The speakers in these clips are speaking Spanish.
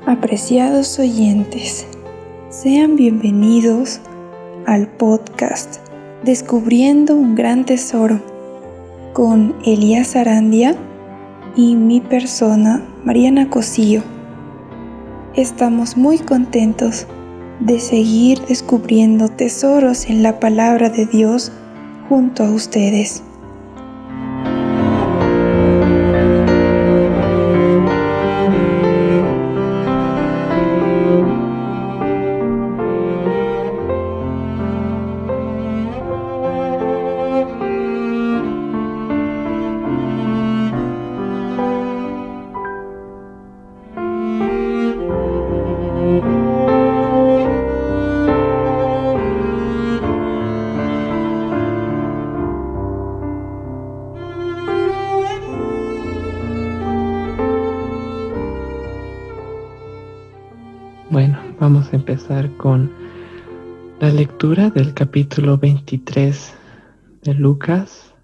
Apreciados oyentes, sean bienvenidos al podcast Descubriendo un Gran Tesoro con Elías Arandia y mi persona, Mariana Cosillo. Estamos muy contentos de seguir descubriendo tesoros en la palabra de Dios junto a ustedes. Bueno, vamos a empezar con la lectura del capítulo 23 de Lucas.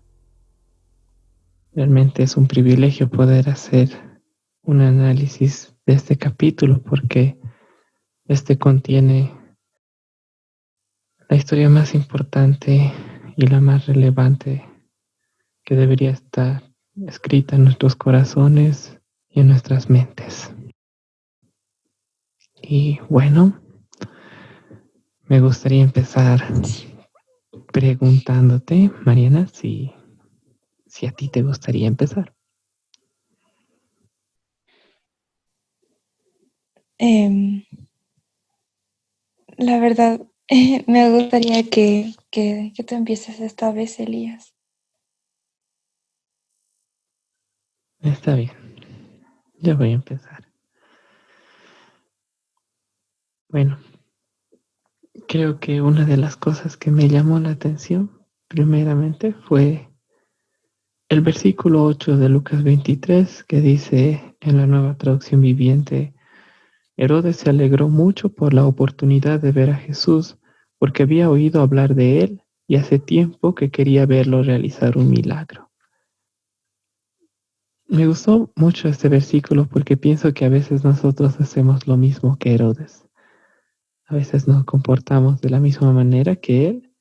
Realmente es un privilegio poder hacer un análisis de este capítulo porque este contiene la historia más importante y la más relevante que debería estar escrita en nuestros corazones y en nuestras mentes. Y bueno, me gustaría empezar preguntándote, Mariana, si a ti te gustaría empezar. La verdad, me gustaría que tú empieces esta vez, Elías. Está bien, yo voy a empezar. Bueno, creo que una de las cosas que me llamó la atención, primeramente, fue el versículo 8 de Lucas 23, que dice en la Nueva Traducción Viviente: Herodes se alegró mucho por la oportunidad de ver a Jesús, porque había oído hablar de él y hace tiempo que quería verlo realizar un milagro. Me gustó mucho este versículo porque pienso que a veces nosotros hacemos lo mismo que Herodes. A veces nos comportamos de la misma manera que él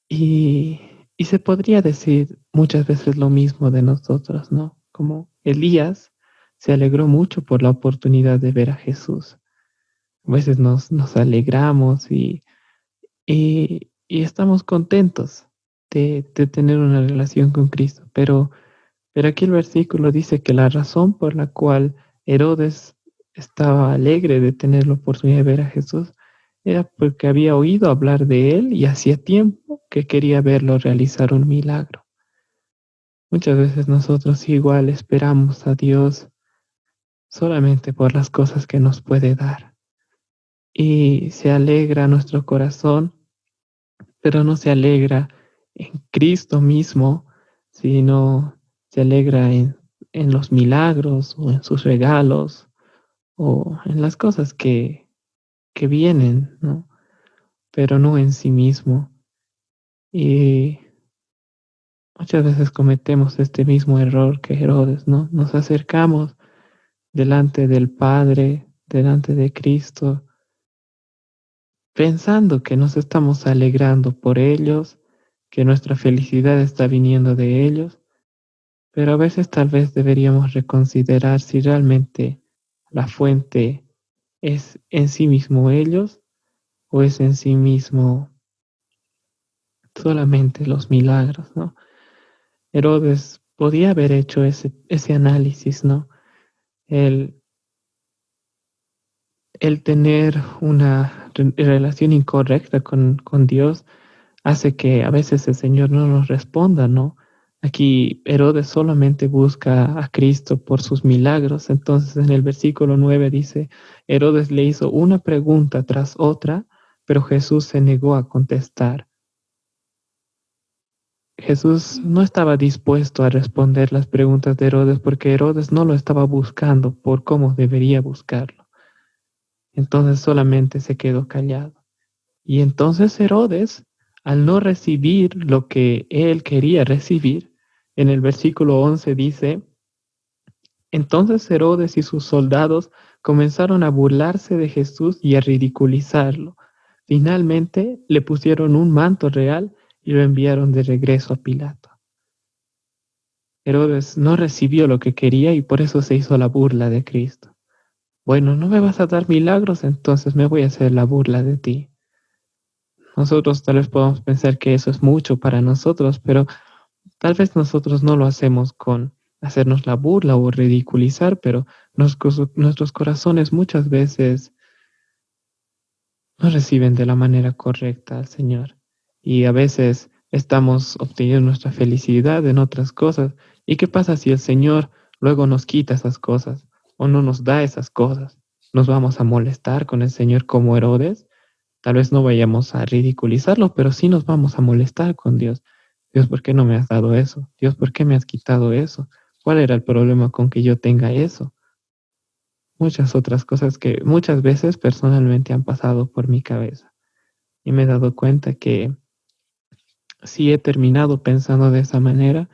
y se podría decir muchas veces lo mismo de nosotros, ¿no? Como Elías se alegró mucho por la oportunidad de ver a Jesús. A veces nos alegramos y estamos contentos de tener una relación con Cristo, pero aquí el versículo dice que la razón por la cual Herodes estaba alegre de tener la oportunidad de ver a Jesús era porque había oído hablar de él y hacía tiempo que quería verlo realizar un milagro. Muchas veces nosotros igual esperamos a Dios solamente por las cosas que nos puede dar. Y se alegra nuestro corazón, pero no se alegra en Cristo mismo, sino se alegra en los milagros o en sus regalos o en las cosas que vienen, ¿no? Pero no en sí mismo. Y muchas veces cometemos este mismo error que Herodes, ¿no? Nos acercamos delante del Padre, delante de Cristo, pensando que nos estamos alegrando por ellos, que nuestra felicidad está viniendo de ellos, pero a veces tal vez deberíamos reconsiderar si realmente la fuente es en sí mismo ellos o es en sí mismo solamente los milagros, ¿no? Herodes podía haber hecho ese análisis, ¿no? El tener una relación incorrecta con Dios hace que a veces el Señor no nos responda, ¿no? Aquí Herodes solamente busca a Cristo por sus milagros. Entonces en el versículo 9 dice, Herodes le hizo una pregunta tras otra, pero Jesús se negó a contestar. Jesús no estaba dispuesto a responder las preguntas de Herodes porque Herodes no lo estaba buscando por cómo debería buscarlo. Entonces solamente se quedó callado. Y entonces Herodes, al no recibir lo que él quería recibir, en el versículo 11 dice, entonces Herodes y sus soldados comenzaron a burlarse de Jesús y a ridiculizarlo. Finalmente le pusieron un manto real y lo enviaron de regreso a Pilato. Herodes no recibió lo que quería y por eso se hizo la burla de Cristo. Bueno, no me vas a dar milagros, entonces me voy a hacer la burla de ti. Nosotros tal vez podamos pensar que eso es mucho para nosotros, pero tal vez nosotros no lo hacemos con hacernos la burla o ridiculizar, pero nuestros corazones muchas veces no reciben de la manera correcta al Señor. Y a veces estamos obteniendo nuestra felicidad en otras cosas. ¿Y qué pasa si el Señor luego nos quita esas cosas o no nos da esas cosas? ¿Nos vamos a molestar con el Señor como Herodes? Tal vez no vayamos a ridiculizarlo, pero sí nos vamos a molestar con Dios. Dios, ¿por qué no me has dado eso? Dios, ¿por qué me has quitado eso? ¿Cuál era el problema con que yo tenga eso? Muchas otras cosas que muchas veces personalmente han pasado por mi cabeza. Y me he dado cuenta que si he terminado pensando de esa manera,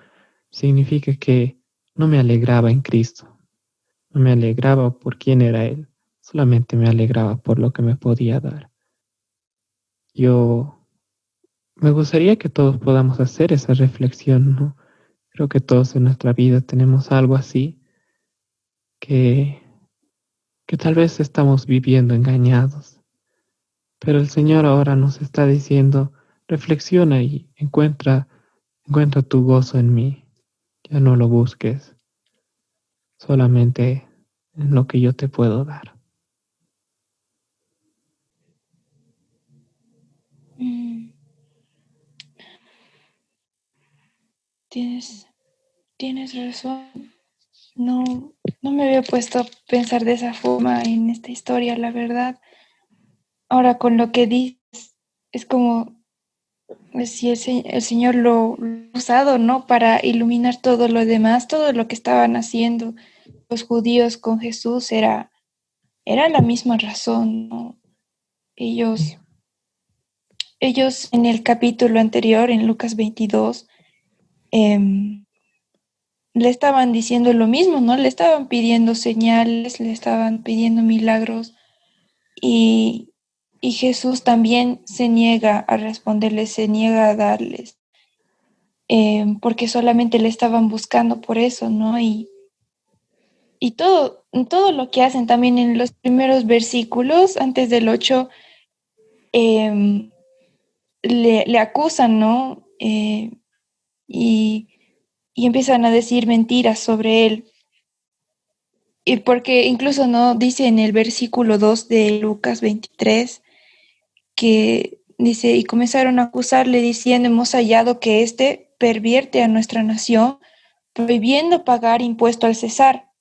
significa que no me alegraba en Cristo. No me alegraba por quién era Él. Solamente me alegraba por lo que me podía dar. Yo me gustaría que todos podamos hacer esa reflexión, ¿no? Creo que todos en nuestra vida tenemos algo así que, que tal vez estamos viviendo engañados. Pero el Señor ahora nos está diciendo, reflexiona y encuentra tu gozo en mí. Ya no lo busques solamente en lo que yo te puedo dar. Mm, tienes, tienes razón. No, no me había puesto a pensar de esa forma en esta historia, la verdad. Ahora con lo que dices, es como si el Señor lo ha usado, ¿no? Para iluminar todo lo demás, todo lo que estaban haciendo los judíos con Jesús era la misma razón, ¿no? Ellos, ellos en el capítulo anterior, en Lucas 22, le estaban diciendo lo mismo, ¿no? Le estaban pidiendo señales, le estaban pidiendo milagros y, y Jesús también se niega a responderles, se niega a darles, porque solamente le estaban buscando por eso, ¿no? Y todo lo que hacen también en los primeros versículos, antes del 8, le acusan, ¿no? Y, y empiezan a decir mentiras sobre él. Y porque incluso no dice en el versículo 2 de Lucas 23 que dice, y comenzaron a acusarle diciendo, hemos hallado que éste pervierte a nuestra nación, prohibiendo pagar impuesto al César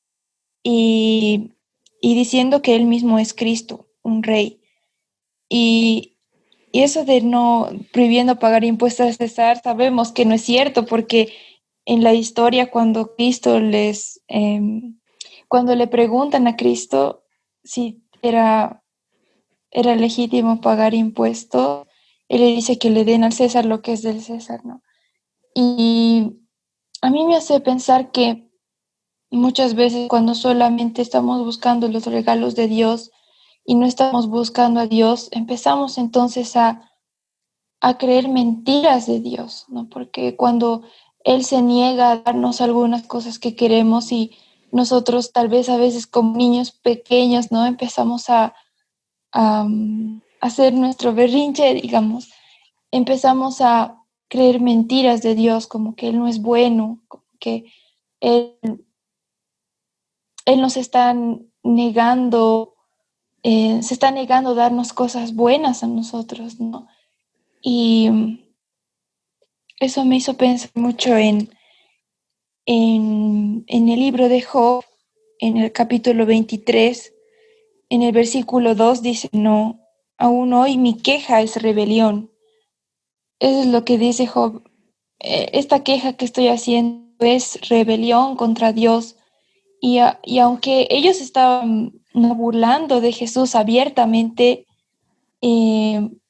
y, y diciendo que él mismo es Cristo, un rey. Y, y eso de no prohibiendo pagar impuestos al César, sabemos que no es cierto, porque en la historia cuando cuando le preguntan a Cristo si era legítimo pagar impuestos, él le dice que le den al César lo que es del César, ¿no? Y a mí me hace pensar que muchas veces cuando solamente estamos buscando los regalos de Dios y no estamos buscando a Dios, empezamos entonces a creer mentiras de Dios, ¿no? Porque cuando Él se niega a darnos algunas cosas que queremos y nosotros tal vez a veces como niños pequeños, ¿no? Empezamos a hacer nuestro berrinche, digamos, empezamos a creer mentiras de Dios, como que Él no es bueno, como que Él, él nos está negando, se está negando a darnos cosas buenas a nosotros, ¿no? Y eso me hizo pensar mucho en el libro de Job, en el capítulo 23, en el versículo 2 dice, no, aún hoy mi queja es rebelión. Eso es lo que dice Job. Esta queja que estoy haciendo es rebelión contra Dios. Y aunque ellos estaban no burlando de Jesús abiertamente,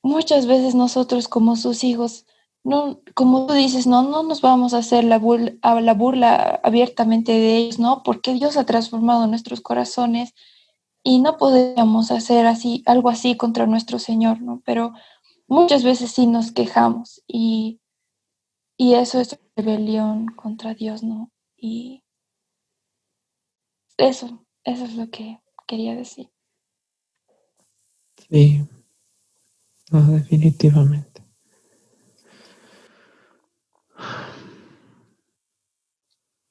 muchas veces nosotros como sus hijos, no, como tú dices, no nos vamos a hacer la burla abiertamente de ellos, ¿no? Porque Dios ha transformado nuestros corazones y no podemos hacer así, algo así contra nuestro Señor, ¿no? Pero muchas veces sí nos quejamos y eso es rebelión contra Dios, ¿no? Y eso es lo que quería decir. Sí, no, definitivamente.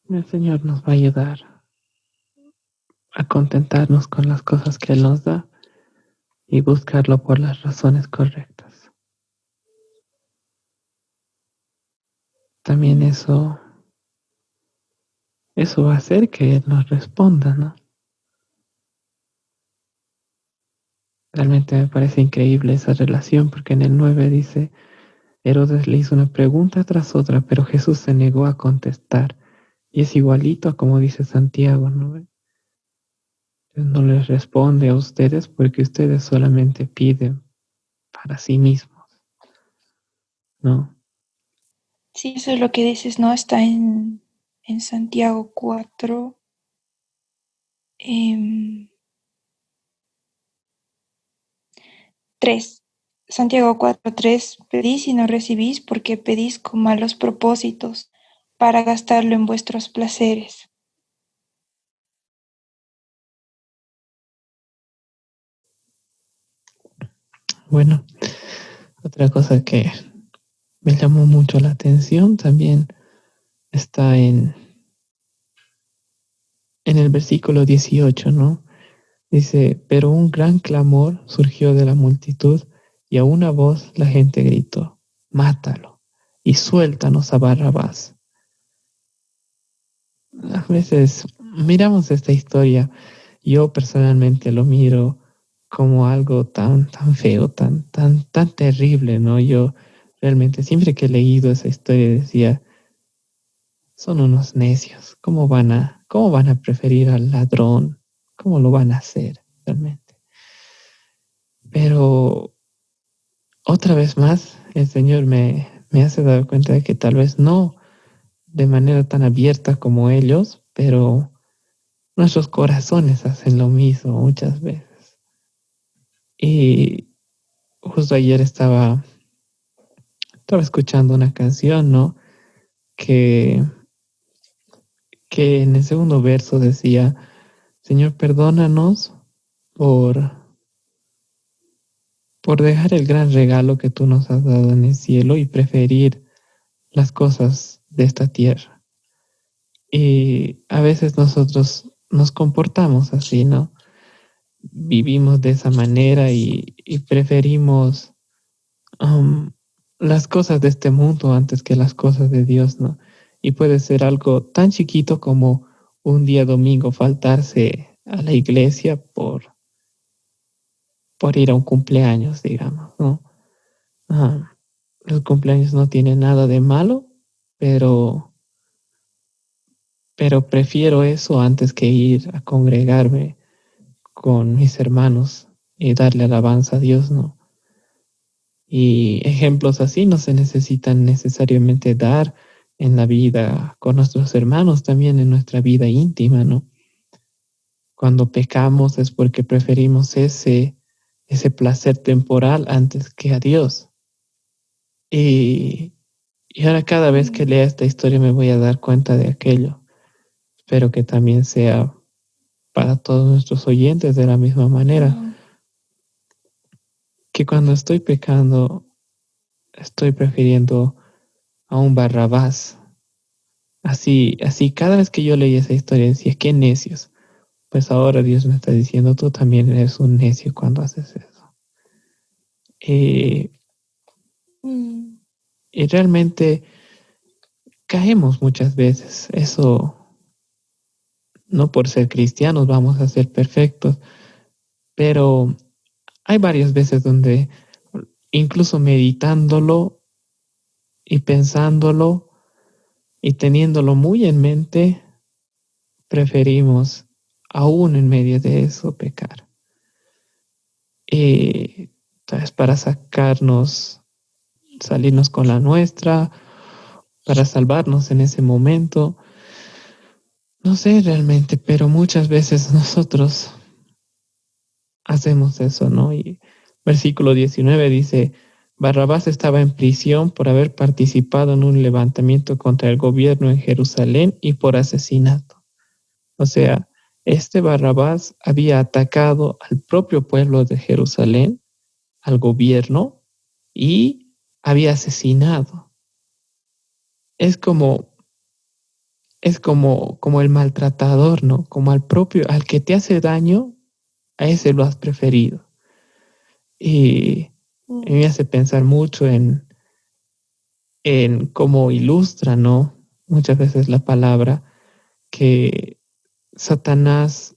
El Señor nos va a ayudar a contentarnos con las cosas que Él nos da y buscarlo por las razones correctas. También eso va a hacer que Él nos responda, ¿no? Realmente me parece increíble esa relación porque en el 9 dice, Herodes le hizo una pregunta tras otra, pero Jesús se negó a contestar. Y es igualito a como dice Santiago, ¿no? No les responde a ustedes porque ustedes solamente piden para sí mismos, ¿no? Sí, eso es lo que dices, ¿no? Está en Santiago 4, 3. Santiago 4, 3. Pedís y no recibís porque pedís con malos propósitos para gastarlo en vuestros placeres. Bueno, otra cosa que me llamó mucho la atención también está en el versículo 18, ¿no? Dice, pero un gran clamor surgió de la multitud y a una voz la gente gritó, mátalo y suéltanos a Barrabás. A veces miramos esta historia, yo personalmente lo miro como algo tan feo, tan terrible, ¿no? Yo realmente siempre que he leído esa historia decía, son unos necios, cómo van a preferir al ladrón? ¿Cómo lo van a hacer realmente? Pero otra vez más, el Señor me hace dar cuenta de que tal vez no de manera tan abierta como ellos, pero nuestros corazones hacen lo mismo muchas veces. Y justo ayer estaba escuchando una canción, ¿no? Que, que en el segundo verso decía, Señor, perdónanos por, por dejar el gran regalo que tú nos has dado en el cielo y preferir las cosas de esta tierra. Y a veces nosotros nos comportamos así, ¿no? Vivimos de esa manera y preferimos um, las cosas de este mundo antes que las cosas de Dios, ¿no? Y puede ser algo tan chiquito como un día domingo faltarse a la iglesia por ir a un cumpleaños, digamos, ¿no? Ah, los cumpleaños no tienen nada de malo, pero, pero prefiero eso antes que ir a congregarme con mis hermanos y darle alabanza a Dios, ¿no? Y ejemplos así no se necesitan necesariamente dar en la vida con nuestros hermanos, también en nuestra vida íntima, ¿no? Cuando pecamos es porque preferimos ese placer temporal antes que a Dios. Y, y ahora cada vez que lea esta historia me voy a dar cuenta de aquello. Espero que también sea para todos nuestros oyentes de la misma manera, que cuando estoy pecando, estoy prefiriendo a un Barrabás. Así, cada vez que yo leí esa historia decía, qué necios. Pues ahora Dios me está diciendo, tú también eres un necio cuando haces eso. Y, y realmente caemos muchas veces. Eso, no por ser cristianos vamos a ser perfectos, pero hay varias veces donde incluso meditándolo y pensándolo y teniéndolo muy en mente, preferimos, aún en medio de eso, pecar. Y entonces, para sacarnos, salirnos con la nuestra, para salvarnos en ese momento, no sé realmente, pero muchas veces nosotros hacemos eso, ¿no? Y versículo 19 dice, Barrabás estaba en prisión por haber participado en un levantamiento contra el gobierno en Jerusalén y por asesinato. O sea, este Barrabás había atacado al propio pueblo de Jerusalén, al gobierno, y había asesinado. Es como, como el maltratador, ¿no? Como al propio, al que te hace daño, a ese lo has preferido. Y me hace pensar mucho en cómo ilustra, ¿no? Muchas veces la palabra que Satanás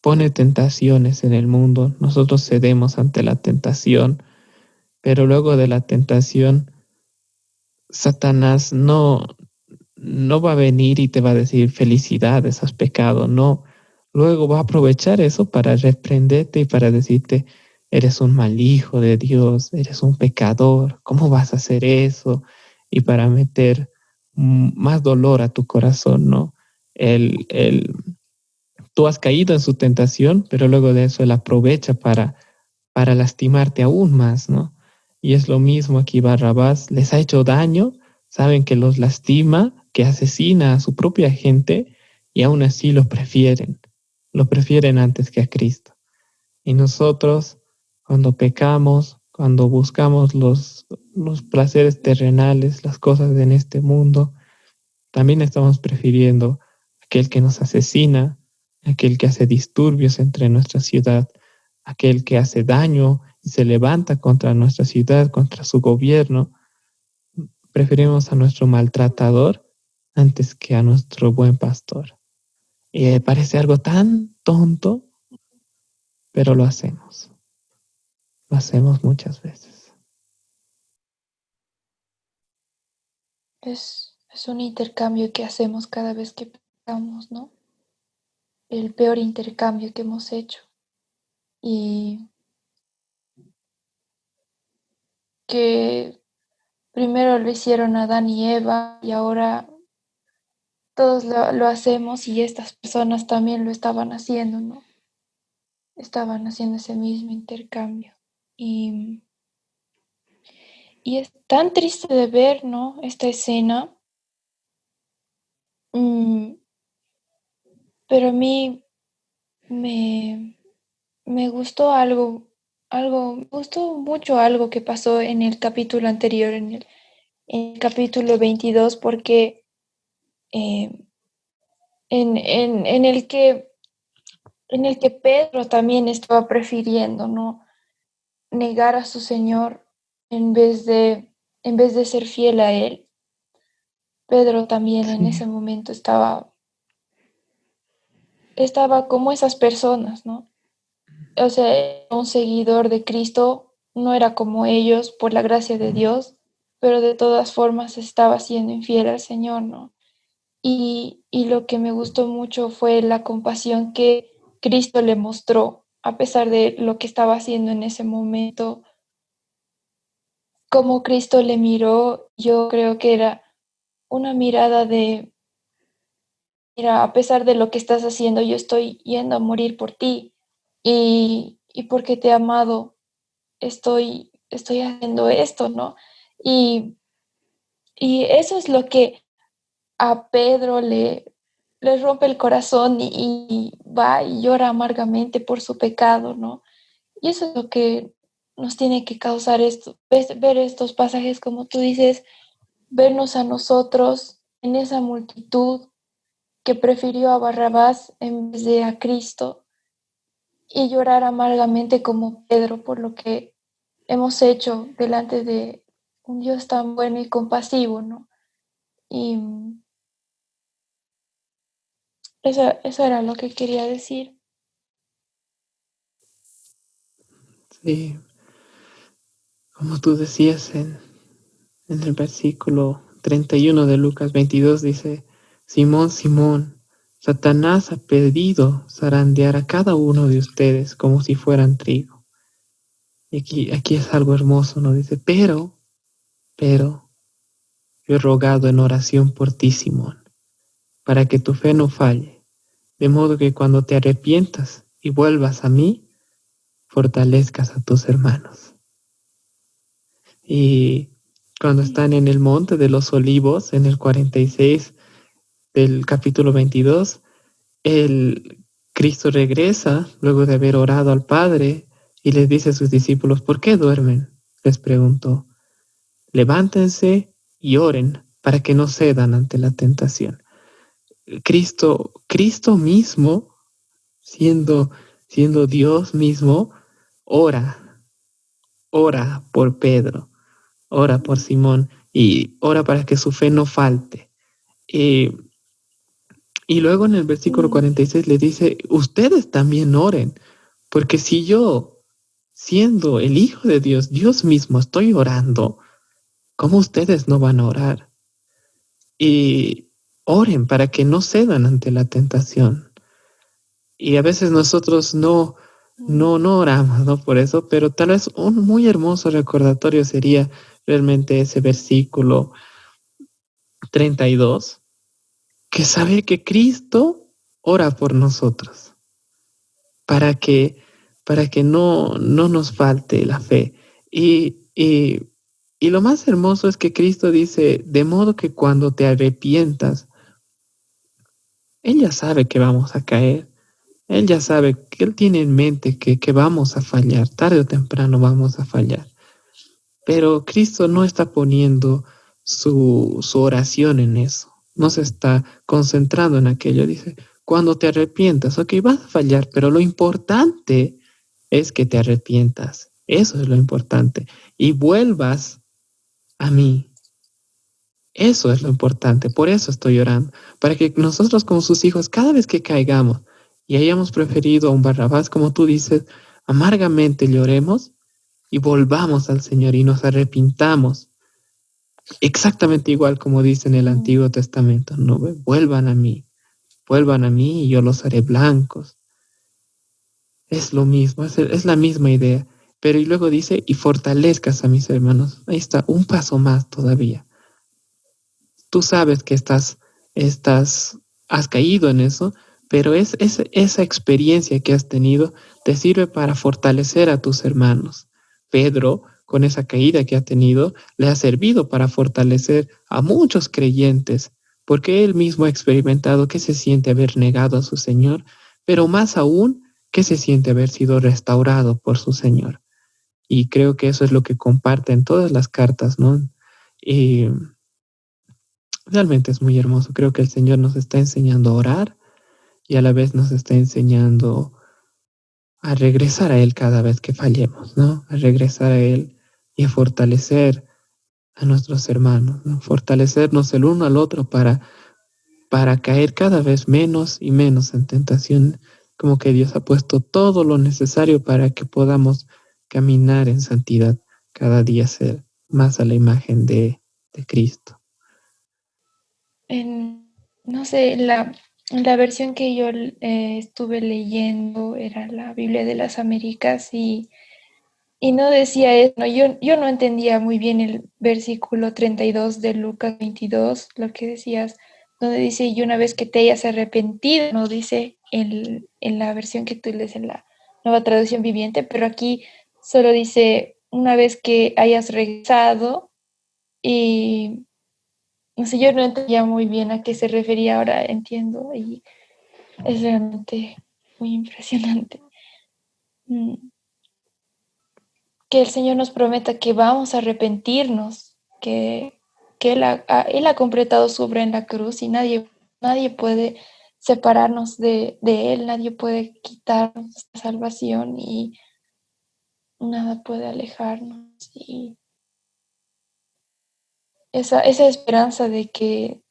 pone tentaciones en el mundo, nosotros cedemos ante la tentación, pero luego de la tentación, Satanás no va a venir y te va a decir felicidades, has pecado, no. Luego va a aprovechar eso para reprenderte y para decirte, eres un mal hijo de Dios, eres un pecador, ¿cómo vas a hacer eso? Y para meter más dolor a tu corazón, ¿no? Tú has caído en su tentación, pero luego de eso él aprovecha para lastimarte aún más, ¿no? Y es lo mismo aquí Barrabás, les ha hecho daño, saben que los lastima, que asesina a su propia gente y aún así lo prefieren antes que a Cristo. Y nosotros, cuando pecamos, cuando buscamos los placeres terrenales, las cosas en este mundo, también estamos prefiriendo aquel que nos asesina, aquel que hace disturbios entre nuestra ciudad, aquel que hace daño y se levanta contra nuestra ciudad, contra su gobierno. Preferimos a nuestro maltratador antes que a nuestro buen pastor. Y parece algo tan tonto, pero lo hacemos. Lo hacemos muchas veces. Es un intercambio que hacemos cada vez que pecamos, ¿no? El peor intercambio que hemos hecho. Y que primero lo hicieron Adán y Eva y ahora todos lo hacemos y estas personas también lo estaban haciendo, ¿no? Estaban haciendo ese mismo intercambio. Y, y es tan triste de ver, ¿no? Esta escena. Pero a mí me, me gustó me gustó mucho algo que pasó en el capítulo anterior, en el capítulo 22, porque eh, en en el que Pedro también estaba prefiriendo, ¿no? Negar a su Señor en vez de ser fiel a Él. Pedro también en Sí, ese momento estaba como esas personas, ¿no? O sea, un seguidor de Cristo, no era como ellos por la gracia de Dios, pero de todas formas estaba siendo infiel al Señor, ¿no? Y lo que me gustó mucho fue la compasión que Cristo le mostró, a pesar de lo que estaba haciendo en ese momento, como Cristo le miró, yo creo que era una mirada de, mira, a pesar de lo que estás haciendo, yo estoy yendo a morir por ti y porque te he amado estoy haciendo esto, ¿no? Y, y eso es lo que a Pedro le rompe el corazón y va y llora amargamente por su pecado, ¿no? Y eso es lo que nos tiene que causar esto, ver estos pasajes, como tú dices, vernos a nosotros en esa multitud que prefirió a Barrabás en vez de a Cristo y llorar amargamente como Pedro por lo que hemos hecho delante un Dios tan bueno y compasivo, ¿no? Y eso era lo que quería decir. Sí, como tú decías en el versículo 31 de Lucas 22, dice, Simón, Simón, Satanás ha pedido zarandear a cada uno de ustedes como si fueran trigo. Y aquí es algo hermoso, ¿no? Dice, pero, yo he rogado en oración por ti, Simón, para que tu fe no falle, de modo que cuando te arrepientas y vuelvas a mí, fortalezcas a tus hermanos. Y cuando Sí. están en el monte de los olivos, en el 46 del capítulo 22, el Cristo regresa luego de haber orado al Padre y les dice a sus discípulos, ¿por qué duermen? Les preguntó, levántense y oren para que no cedan ante la tentación. Cristo mismo, siendo, siendo Dios mismo, ora, ora por Pedro, ora por Simón y ora para que su fe no falte. Y, y luego en el versículo Mm, 46 le dice, ustedes también oren, porque si yo, siendo el Hijo de Dios, Dios mismo, estoy orando, ¿cómo ustedes no van a orar? Y oren para que no cedan ante la tentación. Y a veces nosotros mm, no oramos, ¿no? Por eso, pero tal vez un muy hermoso recordatorio sería realmente ese versículo 32, que saber que Cristo ora por nosotros, para que, para que no nos falte la fe. Y lo más hermoso es que Cristo dice, de modo que cuando te arrepientas, Él ya sabe que vamos a caer. Él ya sabe que Él tiene en mente que vamos a fallar, tarde o temprano vamos a fallar. Pero Cristo no está poniendo su oración en eso, no se está concentrando en aquello. Dice, cuando te arrepientas, ok, vas a fallar, pero lo importante es que te arrepientas. Eso es lo importante. Y vuelvas a mí. Eso es lo importante. Por eso estoy orando. Para que nosotros como sus hijos, cada vez que caigamos y hayamos preferido a un Barrabás, como tú dices, amargamente lloremos y volvamos al Señor y nos arrepintamos. Exactamente igual como dice en el mm, Antiguo Testamento, ¿no? Vuelvan a mí y yo los haré blancos. Es lo mismo, es la misma idea. Pero y luego dice, y fortalezcas a mis hermanos. Ahí está, un paso más todavía. Tú sabes que has caído en eso, pero esa experiencia que has tenido te sirve para fortalecer a tus hermanos. Pedro, con esa caída que ha tenido, le ha servido para fortalecer a muchos creyentes, porque él mismo ha experimentado que se siente haber negado a su Señor, pero más aún que se siente haber sido restaurado por su Señor. Y creo que eso es lo que comparten todas las cartas, ¿no? Y realmente es muy hermoso. Creo que el Señor nos está enseñando a orar y a la vez nos está enseñando a regresar a Él cada vez que fallemos, ¿no? A regresar a Él y a fortalecer a nuestros hermanos, ¿no? Fortalecernos el uno al otro para caer cada vez menos y menos en tentación, como que Dios ha puesto todo lo necesario para que podamos caminar en santidad, cada día ser más a la imagen de Cristo. en, no sé, la versión que yo estuve leyendo era la Biblia de las Américas y no decía eso. ¿No? Yo no entendía muy bien el versículo 32 de Lucas 22, lo que decías, donde dice, y una vez que te hayas arrepentido, no dice en la versión que tú lees en la nueva traducción viviente, pero aquí solo dice, una vez que hayas regresado y no sé, yo no entendía muy bien a qué se refería, ahora entiendo y es realmente muy impresionante. Mm, que el Señor nos prometa que vamos a arrepentirnos, que Él ha completado su obra en la cruz y nadie puede separarnos de Él, nadie puede quitarnos la salvación y nada puede alejarnos. Y esa esperanza de que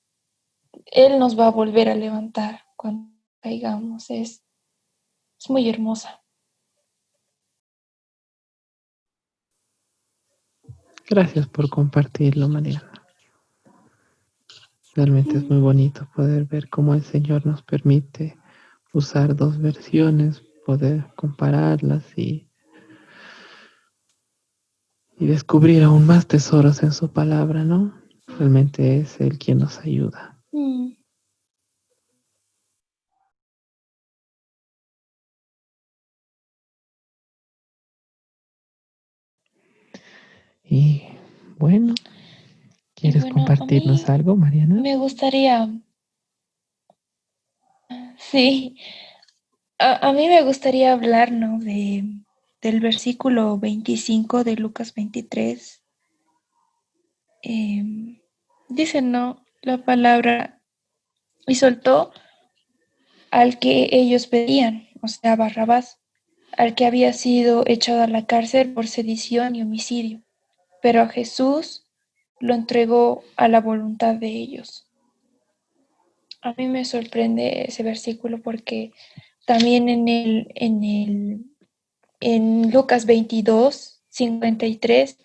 Él nos va a volver a levantar cuando caigamos, es muy hermosa. Gracias por compartirlo, Mariana. Realmente es muy bonito poder ver cómo el Señor nos permite usar dos versiones, poder compararlas y descubrir aún más tesoros en su palabra, ¿no? Realmente es Él quien nos ayuda. Mm. Y bueno, Y ¿quieres bueno, a compartirnos mí algo, Mariana? me gustaría, sí, a mí me gustaría hablar, ¿no? Del versículo 25 de Lucas 23. Dice, ¿no? La palabra, y soltó al que ellos pedían, o sea, Barrabás, al que había sido echado a la cárcel por sedición y homicidio, pero a Jesús lo entregó a la voluntad de ellos. A mí me sorprende ese versículo porque también en Lucas 22:53,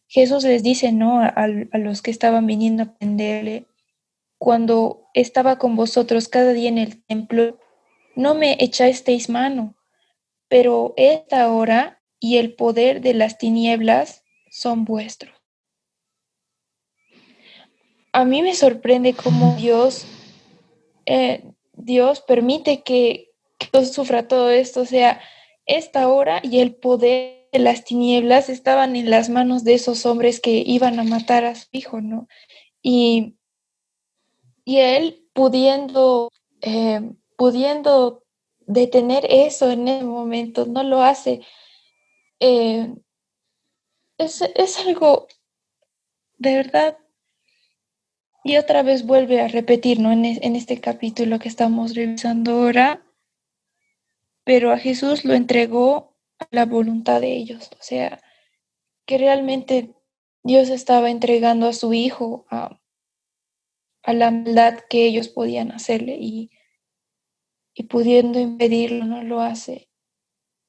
Jesús les dice, ¿no? A los que estaban viniendo a prenderle, cuando estaba con vosotros cada día en el templo, no me echasteis mano, pero esta hora y el poder de las tinieblas son vuestros. A mí me sorprende cómo Dios permite que Dios sufra todo esto, o sea, esta hora y el poder de las tinieblas estaban en las manos de esos hombres que iban a matar a su hijo, ¿no? Y, y él pudiendo detener eso en ese momento, no lo hace. Eh, es algo de verdad. Y otra vez vuelve a repetir, ¿no? En este capítulo que estamos revisando ahora, pero a Jesús lo entregó a la voluntad de ellos. O sea, que realmente Dios estaba entregando a su hijo a la maldad que ellos podían hacerle y pudiendo impedirlo, no lo hace.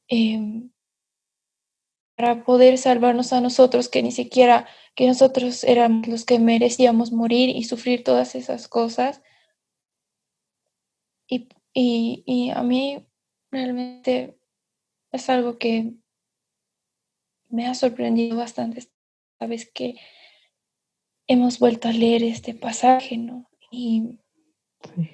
Eh, para poder salvarnos a nosotros, que ni siquiera que nosotros éramos los que merecíamos morir y sufrir todas esas cosas. Y a mí realmente es algo que me ha sorprendido bastante esta vez que hemos vuelto a leer este pasaje, ¿no? Y Sí.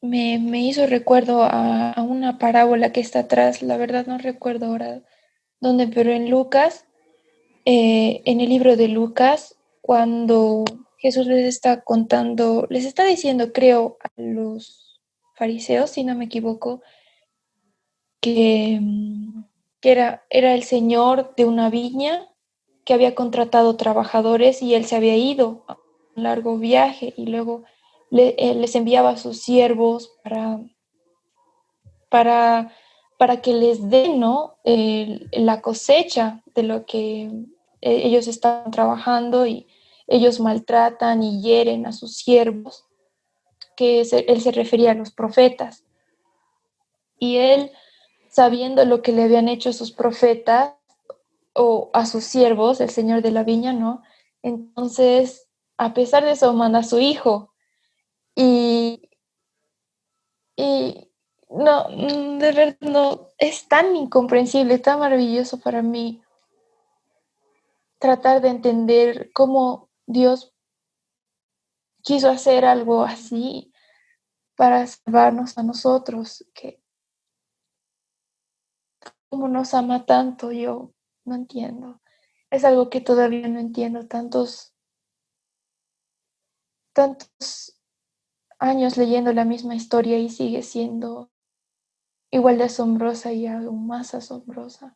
me hizo recuerdo a una parábola que está atrás, la verdad no recuerdo ahora dónde, pero en Lucas, en el libro de Lucas, cuando Jesús les está contando, les está diciendo, creo, a los fariseos, si no me equivoco, que, que era el señor de una viña que había contratado trabajadores y él se había ido a un largo viaje y luego les enviaba a sus siervos para, para que les den, ¿no? La cosecha de lo que ellos están trabajando y ellos maltratan y hieren a sus siervos, él se refería a los profetas. Y él, sabiendo lo que le habían hecho sus profetas o a sus siervos, el señor de la viña, ¿no? Entonces, a pesar de eso, manda a su hijo. Y, y no, de verdad, no, es tan incomprensible, tan maravilloso para mí tratar de entender cómo Dios quiso hacer algo así para salvarnos a nosotros, que cómo nos ama tanto, yo no entiendo. Es algo que todavía no entiendo, tantos años leyendo la misma historia y sigue siendo igual de asombrosa y aún más asombrosa.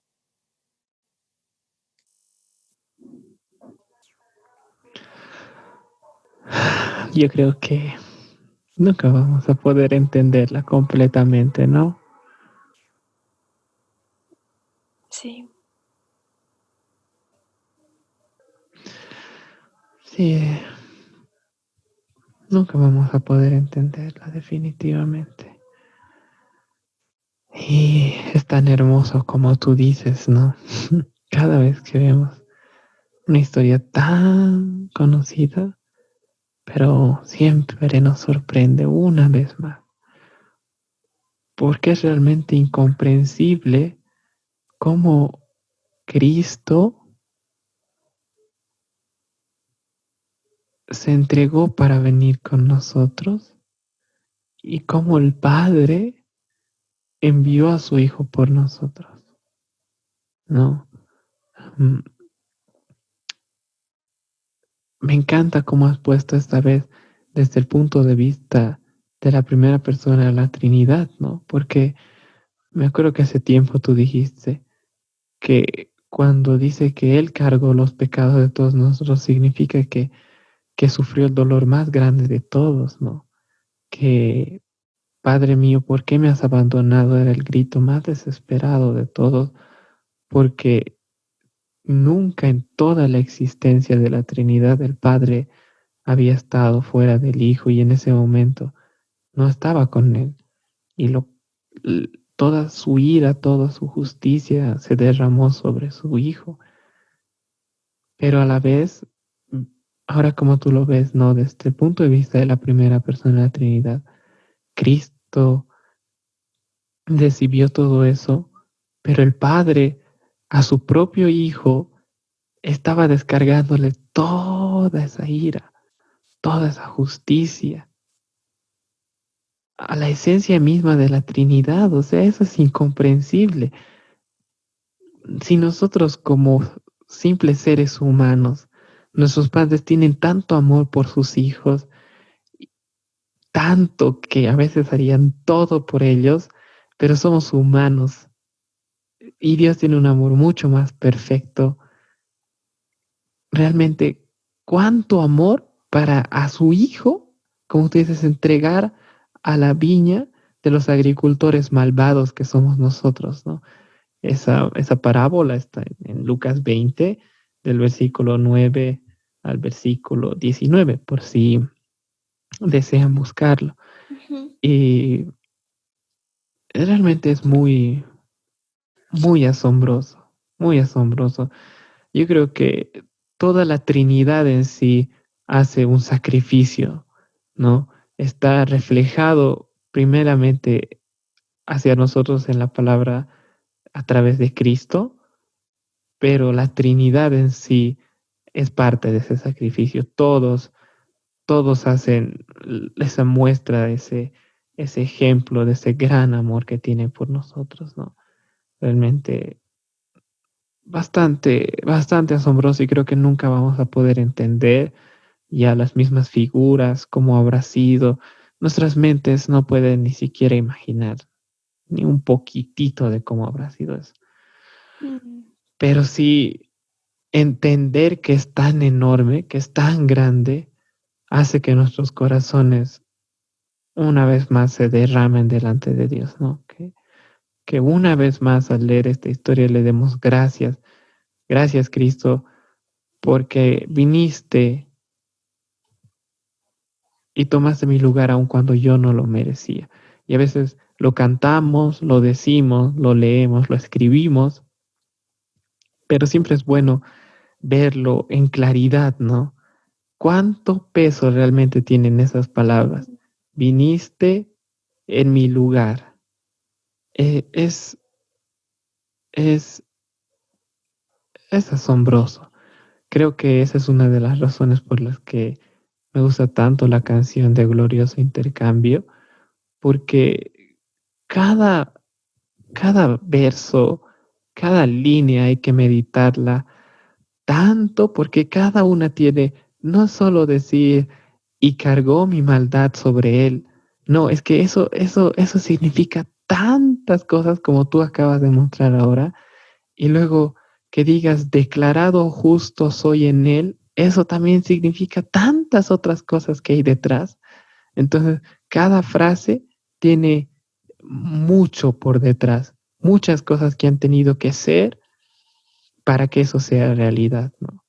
Yo creo que nunca vamos a poder entenderla completamente, ¿no? Sí. Sí, nunca vamos a poder entenderla definitivamente. Y es tan hermoso como tú dices, ¿no? Cada vez que vemos una historia tan conocida, pero siempre nos sorprende una vez más, porque es realmente incomprensible cómo Cristo se entregó para venir con nosotros y cómo el Padre envió a su Hijo por nosotros, ¿no? Mm, Me encanta cómo has puesto esta vez desde el punto de vista de la primera persona de la Trinidad, ¿no? Porque me acuerdo que hace tiempo tú dijiste que cuando dice que Él cargó los pecados de todos nosotros, significa que sufrió el dolor más grande de todos, ¿no? Que, Padre mío, ¿por qué me has abandonado? Era el grito más desesperado de todos, porque nunca en toda la existencia de la Trinidad el Padre había estado fuera del Hijo y en ese momento no estaba con Él. Y toda su ira, toda su justicia se derramó sobre su Hijo. Pero a la vez, ahora como tú lo ves, ¿no? Desde el punto de vista de la primera persona de la Trinidad, Cristo recibió todo eso, pero el Padre a su propio Hijo estaba descargándole toda esa ira, toda esa justicia, a la esencia misma de la Trinidad. O sea, eso es incomprensible. Si nosotros como simples seres humanos, nuestros padres tienen tanto amor por sus hijos, tanto que a veces harían todo por ellos, pero somos humanos y Dios tiene un amor mucho más perfecto. Realmente, cuánto amor para a su hijo, como tú dices, entregar a la viña de los agricultores malvados que somos nosotros, ¿no? Esa parábola está en Lucas 20, del versículo 9 al versículo 19, por si desean buscarlo. Ujú. Y realmente es muy, muy asombroso, muy asombroso. Yo creo que toda la Trinidad en sí hace un sacrificio, ¿no? Está reflejado primeramente hacia nosotros en la palabra a través de Cristo, pero la Trinidad en sí es parte de ese sacrificio. Todos hacen esa muestra, ese ejemplo de ese gran amor que tienen por nosotros, ¿no? Realmente bastante, bastante asombroso y creo que nunca vamos a poder entender ya las mismas figuras, cómo habrá sido. Nuestras mentes no pueden ni siquiera imaginar ni un poquitito de cómo habrá sido eso. Mm. Pero sí entender que es tan enorme, que es tan grande, hace que nuestros corazones una vez más se derramen delante de Dios, ¿no? Que una vez más al leer esta historia le demos gracias. Gracias, Cristo, porque viniste y tomaste mi lugar aun cuando yo no lo merecía. Y a veces lo cantamos, lo decimos, lo leemos, lo escribimos, pero siempre es bueno verlo en claridad, ¿no? ¿Cuánto peso realmente tienen esas palabras? Viniste en mi lugar. Eh, es, es, es asombroso. Creo que esa es una de las razones por las que me gusta tanto la canción de Glorioso Intercambio, porque cada, cada verso, cada línea hay que meditarla tanto porque cada una tiene no solo decir y cargó mi maldad sobre él. No, es que eso significa tantas cosas como tú acabas de mostrar ahora. Y luego que digas declarado justo soy en él, eso también significa tantas otras cosas que hay detrás. Entonces, cada frase tiene mucho por detrás, muchas cosas que han tenido que ser para que eso sea realidad, ¿no?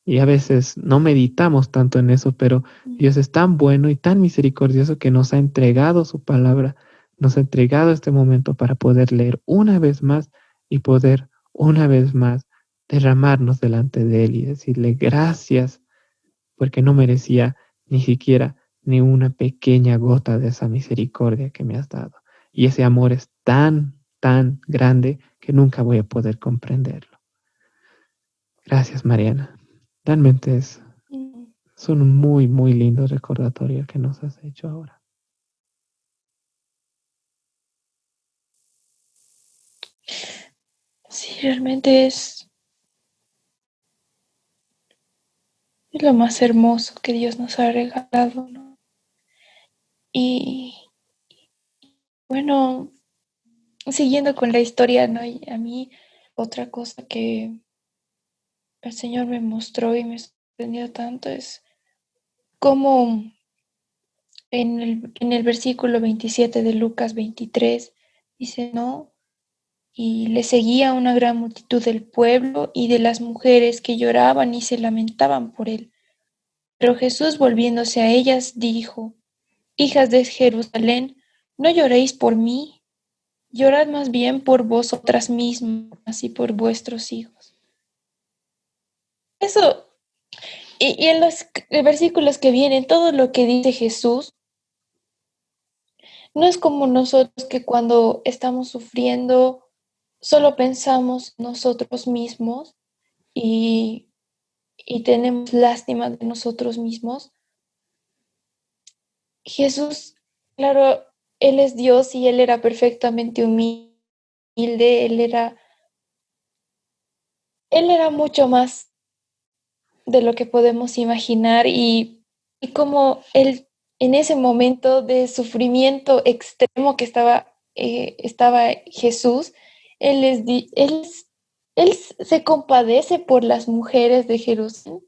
Y a veces no meditamos tanto en eso, pero Dios es tan bueno y tan misericordioso que nos ha entregado su palabra, nos ha entregado este momento para poder leer una vez más y poder una vez más derramarnos delante de Él y decirle gracias, porque no merecía ni siquiera ni una pequeña gota de esa misericordia que me has dado. Y ese amor es tan, tan grande que nunca voy a poder comprenderlo. Gracias, Mariana. Realmente son un muy, muy lindo recordatorio que nos has hecho ahora. Sí, realmente es lo más hermoso que Dios nos ha regalado, ¿no? Y bueno, siguiendo con la historia, ¿no? Y a mí otra cosa que el Señor me mostró y me sorprendió tanto es cómo en el versículo 27 de Lucas 23 dice, ¿no? Y le seguía una gran multitud del pueblo y de las mujeres que lloraban y se lamentaban por él. Pero Jesús, volviéndose a ellas, dijo, hijas de Jerusalén, no lloréis por mí, llorad más bien por vosotras mismas y por vuestros hijos. Eso, y en los versículos que vienen, todo lo que dice Jesús, no es como nosotros que cuando estamos sufriendo solo pensamos nosotros mismos y, y tenemos lástima de nosotros mismos. Jesús, claro, Él es Dios y Él era perfectamente humilde, Él era mucho más de lo que podemos imaginar y como Él en ese momento de sufrimiento extremo que estaba Jesús, él se compadece por las mujeres de Jerusalén,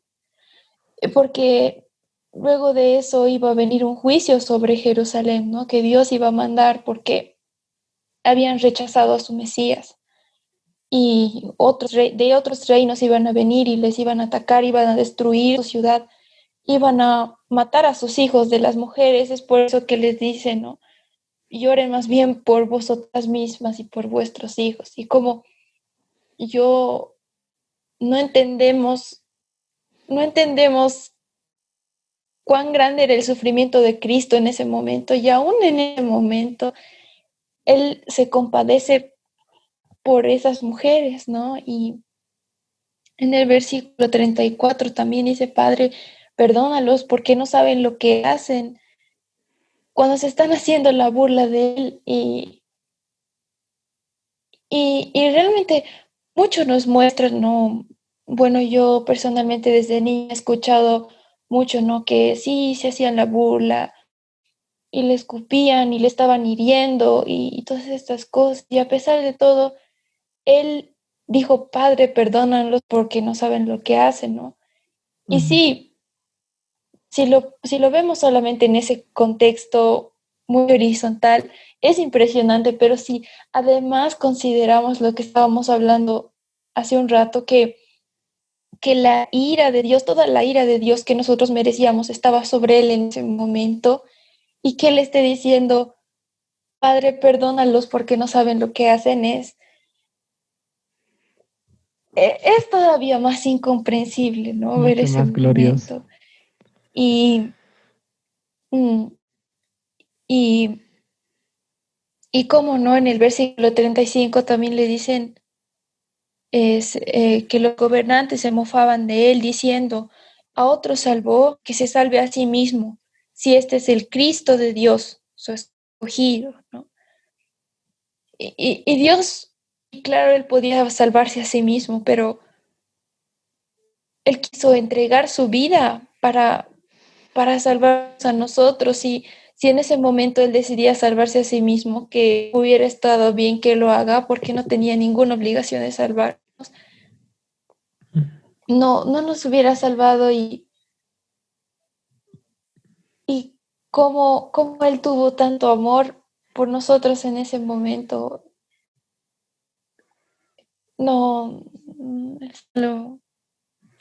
porque luego de eso iba a venir un juicio sobre Jerusalén, ¿no? Que Dios iba a mandar porque habían rechazado a su Mesías y de otros reinos iban a venir y les iban a atacar, iban a destruir su ciudad, iban a matar a sus hijos de las mujeres. Es por eso que les dice, ¿no? Lloren más bien por vosotras mismas y por vuestros hijos. Y como yo no entendemos, no entendemos cuán grande era el sufrimiento de Cristo en ese momento, y aún en ese momento Él se compadece por esas mujeres, ¿no? Y en el versículo 34 también dice, Padre, perdónalos porque no saben lo que hacen cuando se están haciendo la burla de Él. Y realmente mucho nos muestra, ¿no? Bueno, yo personalmente desde niña he escuchado mucho, ¿no? Que sí, se hacían la burla y le escupían y le estaban hiriendo y todas estas cosas. Y a pesar de todo, él dijo, Padre, perdónalos porque no saben lo que hacen, ¿no? Y sí, si lo vemos solamente en ese contexto muy horizontal, es impresionante, pero si además consideramos lo que estábamos hablando hace un rato, que la ira de Dios, toda la ira de Dios que nosotros merecíamos estaba sobre él en ese momento, y que él esté diciendo, Padre, perdónalos porque no saben lo que hacen, es todavía más incomprensible, ¿no? Ver Mucho ese más glorioso. momento. Y, mm, y, y cómo no, en el versículo 35 también le dicen que los gobernantes se mofaban de él diciendo, a otro salvó, que se salve a sí mismo, si este es el Cristo de Dios, su escogido, ¿no? Y Dios, claro, él podía salvarse a sí mismo, pero él quiso entregar su vida para salvarnos a nosotros. Y si en ese momento él decidía salvarse a sí mismo, que hubiera estado bien que lo haga porque no tenía ninguna obligación de salvarnos. No nos hubiera salvado y cómo él tuvo tanto amor por nosotros en ese momento. No,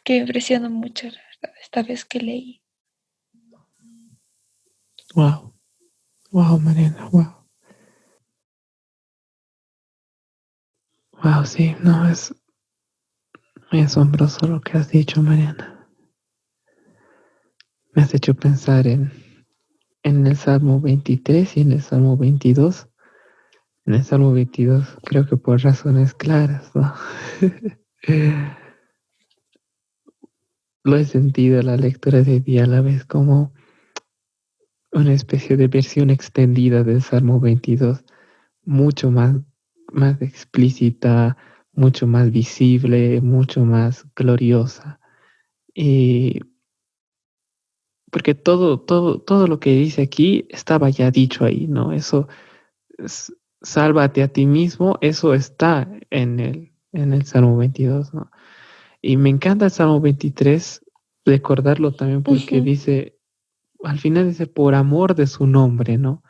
que me impresionó mucho, la verdad, esta vez que leí. Wow, wow, Mariana, wow. Wow, sí, no, es muy asombroso lo que has dicho, Mariana. Me has hecho pensar en el Salmo 23 y en el Salmo 22. En el Salmo 22 creo que por razones claras, ¿no? Lo he sentido la lectura de día a la vez como una especie de versión extendida del Salmo 22, mucho más explícita, mucho más visible, mucho más gloriosa. Y porque todo lo que dice aquí estaba ya dicho ahí, ¿no? Eso, sálvate a ti mismo, eso está en el Salmo 22, ¿no? Y me encanta el Salmo 23, recordarlo también porque Ujú, dice, al final dice, por amor de su nombre, ¿no?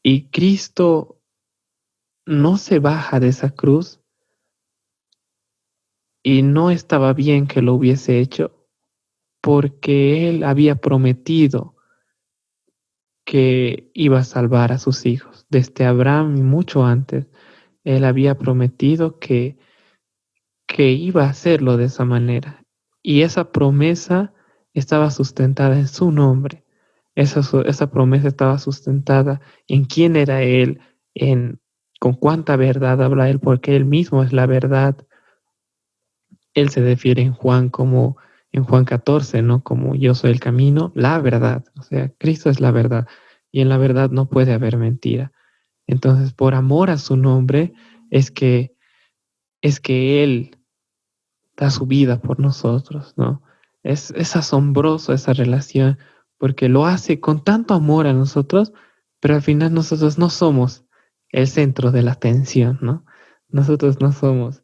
Y Cristo no se baja de esa cruz y no estaba bien que lo hubiese hecho porque Él había prometido que iba a salvar a sus hijos. Desde Abraham y mucho antes, Él había prometido que iba a hacerlo de esa manera. Y esa promesa estaba sustentada en su nombre. Esa promesa estaba sustentada en quién era Él, en con cuánta verdad habla Él, porque Él mismo es la verdad. Él se refiere en Juan 14, ¿no? Como yo soy el camino, la verdad. O sea, Cristo es la verdad. Y en la verdad no puede haber mentira. Entonces, por amor a su nombre, es que, es que Él da su vida por nosotros, ¿no? Es asombroso esa relación porque lo hace con tanto amor a nosotros, pero al final nosotros no somos el centro de la atención, ¿no? Nosotros no somos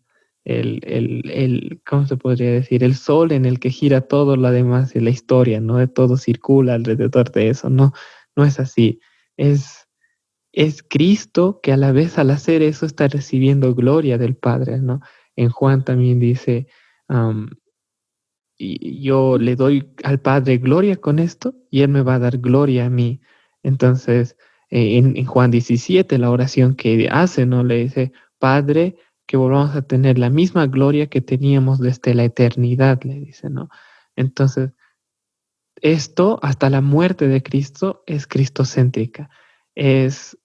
¿cómo se podría decir? El sol en el que gira todo lo demás de la historia, ¿no? De todo circula alrededor de eso, no, no es así. Es, es Cristo que a la vez al hacer eso está recibiendo gloria del Padre, ¿no? En Juan también dice, am, y yo le doy al Padre gloria con esto y Él me va a dar gloria a mí. Entonces, en Juan 17, la oración que hace, ¿no? Le dice, Padre, que volvamos a tener la misma gloria que teníamos desde la eternidad, le dice, ¿no? Entonces, esto, hasta la muerte de Cristo, es cristocéntrica. Es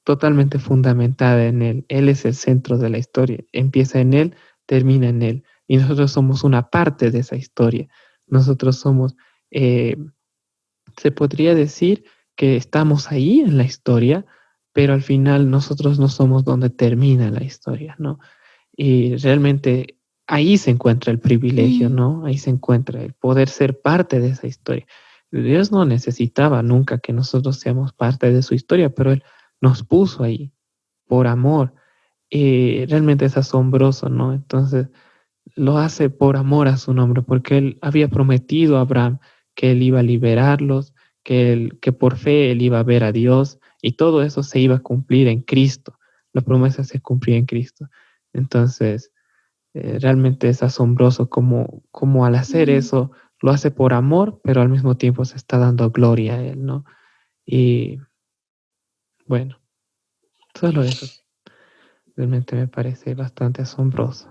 totalmente fundamentada en Él. Él es el centro de la historia. Empieza en Él, termina en Él. Y nosotros somos una parte de esa historia. Nosotros somos, eh, se podría decir que estamos ahí en la historia, pero al final nosotros no somos donde termina la historia, ¿no? Y realmente ahí se encuentra el privilegio, mm, ¿no? Ahí se encuentra el poder ser parte de esa historia. Dios no necesitaba nunca que nosotros seamos parte de su historia, pero Él nos puso ahí por amor. Y realmente es asombroso, ¿no? Entonces lo hace por amor a su nombre, porque Él había prometido a Abraham que Él iba a liberarlos, que por fe Él iba a ver a Dios, y todo eso se iba a cumplir en Cristo. La promesa se cumplía en Cristo. Entonces, realmente es asombroso como al hacer mm. eso lo hace por amor, pero al mismo tiempo se está dando gloria a Él, ¿no? Y bueno, solo eso realmente me parece bastante asombroso.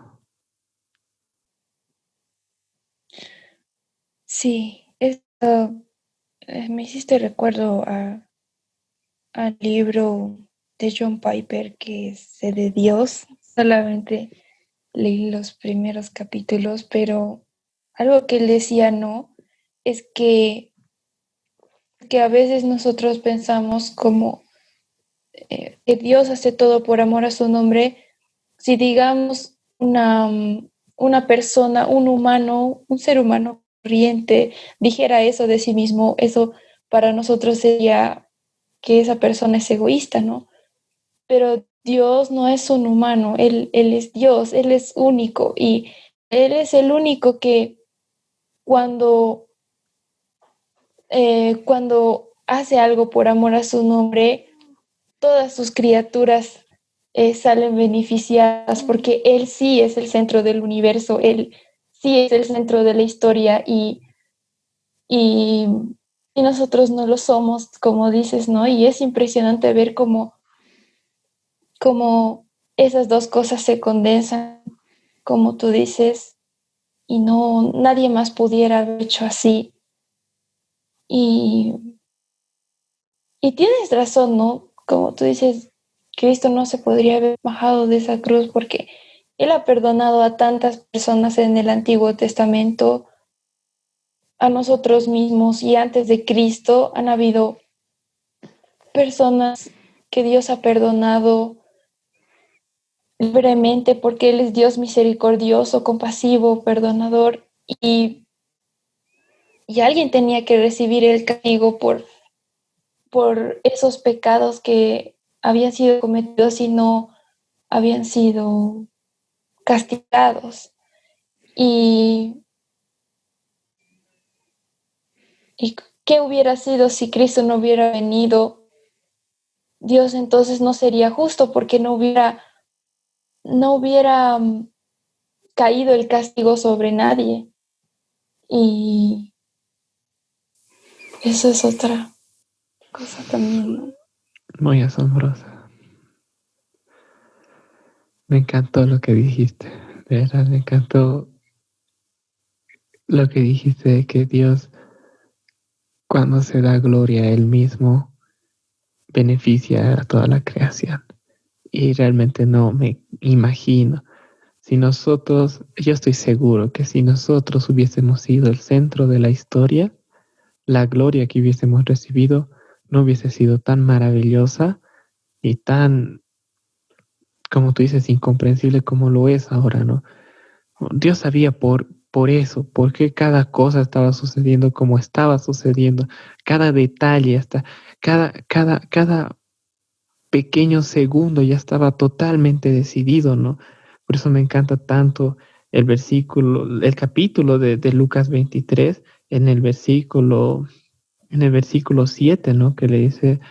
Sí, esto me hiciste recuerdo al libro de John Piper que es de Dios. Solamente leí los primeros capítulos, pero algo que él decía, ¿no? Es que a veces nosotros pensamos como que Dios hace todo por amor a su nombre. Si digamos una persona, un humano, un ser humano corriente dijera eso de sí mismo, eso para nosotros sería que esa persona es egoísta, ¿no? Pero Dios no es un humano, Él es Dios, Él es único y Él es el único que cuando, cuando hace algo por amor a su nombre, todas sus criaturas salen beneficiadas porque Él sí es el centro del universo, Él sí es el centro de la historia y, y nosotros no lo somos, como dices, ¿no? Y es impresionante ver cómo esas dos cosas se condensan, como tú dices, y no, nadie más pudiera haber hecho así. Y, y tienes razón, ¿no? Como tú dices, Cristo no se podría haber bajado de esa cruz porque Él ha perdonado a tantas personas en el Antiguo Testamento, a nosotros mismos y antes de Cristo han habido personas que Dios ha perdonado libremente porque Él es Dios misericordioso, compasivo, perdonador y alguien tenía que recibir el castigo por esos pecados que habían sido cometidos y no habían sido castigados. Y, y qué hubiera sido si Cristo no hubiera venido. Dios entonces no sería justo porque no hubiera caído el castigo sobre nadie. Y eso es otra cosa también, ¿no? Muy asombrosa. Me encantó lo que dijiste, de verdad, me encantó lo que dijiste de que Dios, cuando se da gloria a Él mismo, beneficia a toda la creación. Y realmente no me imagino. Si nosotros, yo estoy seguro que si nosotros hubiésemos sido el centro de la historia, la gloria que hubiésemos recibido no hubiese sido tan maravillosa y tan, como tú dices, incomprensible como lo es ahora, ¿no? Dios sabía por eso, por qué cada cosa estaba sucediendo como estaba sucediendo, cada detalle, hasta cada pequeño segundo ya estaba totalmente decidido, ¿no? Por eso me encanta tanto el capítulo de Lucas 23, en el versículo, en el versículo 7, ¿no? Que le dice,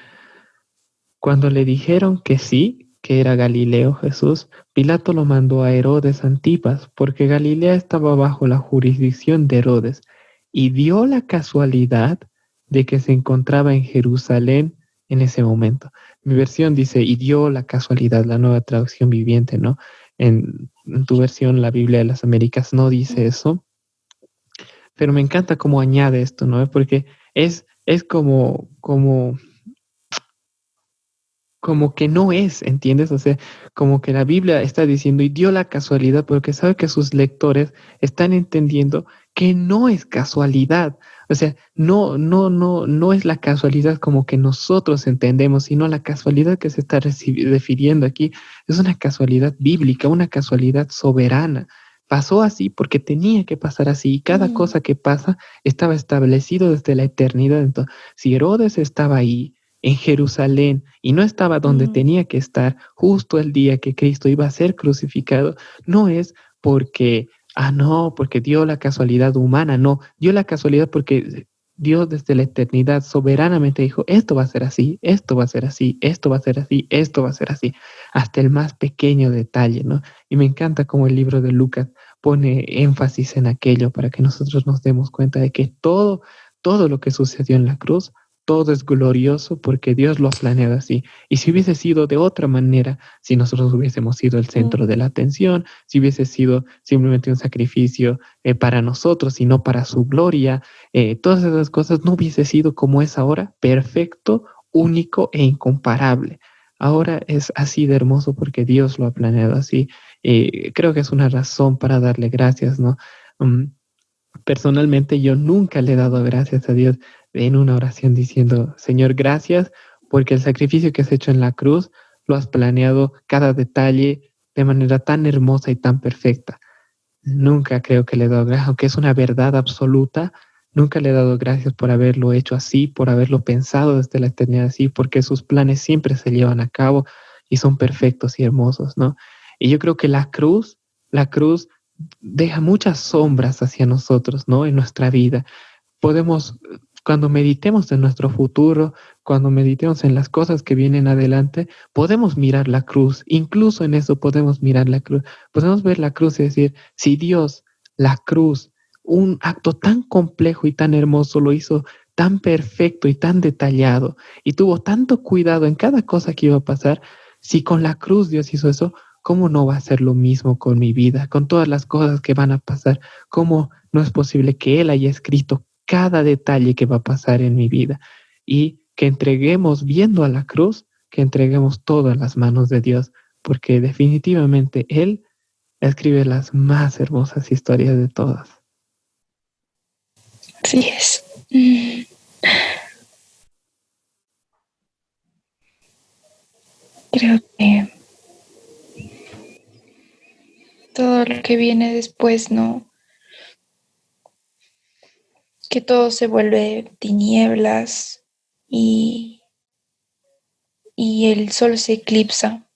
cuando le dijeron que sí, que era Galileo Jesús, Pilato lo mandó a Herodes Antipas, porque Galilea estaba bajo la jurisdicción de Herodes, y dio la casualidad de que se encontraba en Jerusalén en ese momento. Mi versión dice, y dio la casualidad, la Nueva Traducción Viviente, ¿no? En tu versión, la Biblia de las Américas, no dice eso, pero me encanta cómo añade esto, ¿no? Porque es como que no es, ¿entiendes? O sea, como que la Biblia está diciendo y dio la casualidad porque sabe que sus lectores están entendiendo que no es casualidad. O sea, no es la casualidad como que nosotros entendemos, sino la casualidad que se está refiriendo aquí es una casualidad bíblica, una casualidad soberana. Pasó así porque tenía que pasar así y cada cosa que pasa estaba establecido desde la eternidad. Entonces, si Herodes estaba ahí, en Jerusalén y no estaba donde tenía que estar justo el día que Cristo iba a ser crucificado, no es porque, no, porque dio la casualidad humana, no, dio la casualidad porque Dios desde la eternidad soberanamente dijo, esto va a ser así, esto va a ser así, esto va a ser así, esto va a ser así, hasta el más pequeño detalle, ¿no? Y me encanta cómo el libro de Lucas pone énfasis en aquello para que nosotros nos demos cuenta de que todo lo que sucedió en la cruz todo es glorioso porque Dios lo ha planeado así. Y si hubiese sido de otra manera, si nosotros hubiésemos sido el centro de la atención, si hubiese sido simplemente un sacrificio para nosotros y no para su gloria, todas esas cosas no hubiese sido como es ahora, perfecto, único e incomparable. Ahora es así de hermoso porque Dios lo ha planeado así. Creo que es una razón para darle gracias, ¿no? Personalmente yo nunca le he dado gracias a Dios en una oración diciendo, Señor, gracias porque el sacrificio que has hecho en la cruz lo has planeado cada detalle de manera tan hermosa y tan perfecta. Nunca creo que le he dado gracias, aunque es una verdad absoluta, nunca le he dado gracias por haberlo hecho así, por haberlo pensado desde la eternidad así, porque sus planes siempre se llevan a cabo y son perfectos y hermosos, ¿no? Y yo creo que la cruz deja muchas sombras hacia nosotros, ¿no? En nuestra vida. Podemos, cuando meditemos en nuestro futuro, cuando meditemos en las cosas que vienen adelante, podemos mirar la cruz. Incluso en eso podemos mirar la cruz. Podemos ver la cruz y decir, si Dios la cruz, un acto tan complejo y tan hermoso, lo hizo tan perfecto y tan detallado y tuvo tanto cuidado en cada cosa que iba a pasar. Si con la cruz Dios hizo eso, ¿cómo no va a ser lo mismo con mi vida, con todas las cosas que van a pasar? ¿Cómo no es posible que Él haya escrito cada detalle que va a pasar en mi vida? Y que entreguemos, viendo a la cruz, que entreguemos todo a las manos de Dios, porque definitivamente Él escribe las más hermosas historias de todas. Así es. Creo que todo lo que viene después, ¿no? Que todo se vuelve tinieblas y, y el sol se eclipsa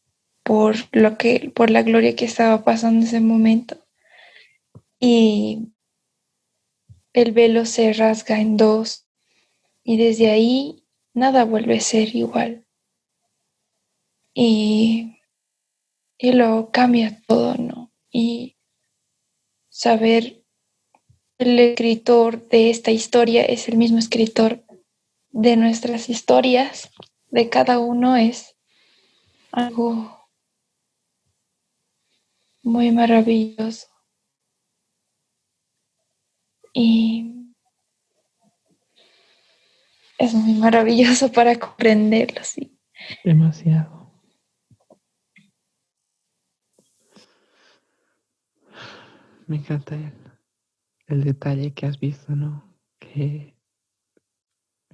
por la gloria que estaba pasando en ese momento. Y el velo se rasga en dos y desde ahí nada vuelve a ser igual. Y, y lo cambia todo, ¿no? Y saber el escritor de esta historia es el mismo escritor de nuestras historias, de cada uno, es algo muy maravilloso. Y es muy maravilloso para comprenderlo, sí. Demasiado. Me encanta el detalle que has visto, ¿no? Que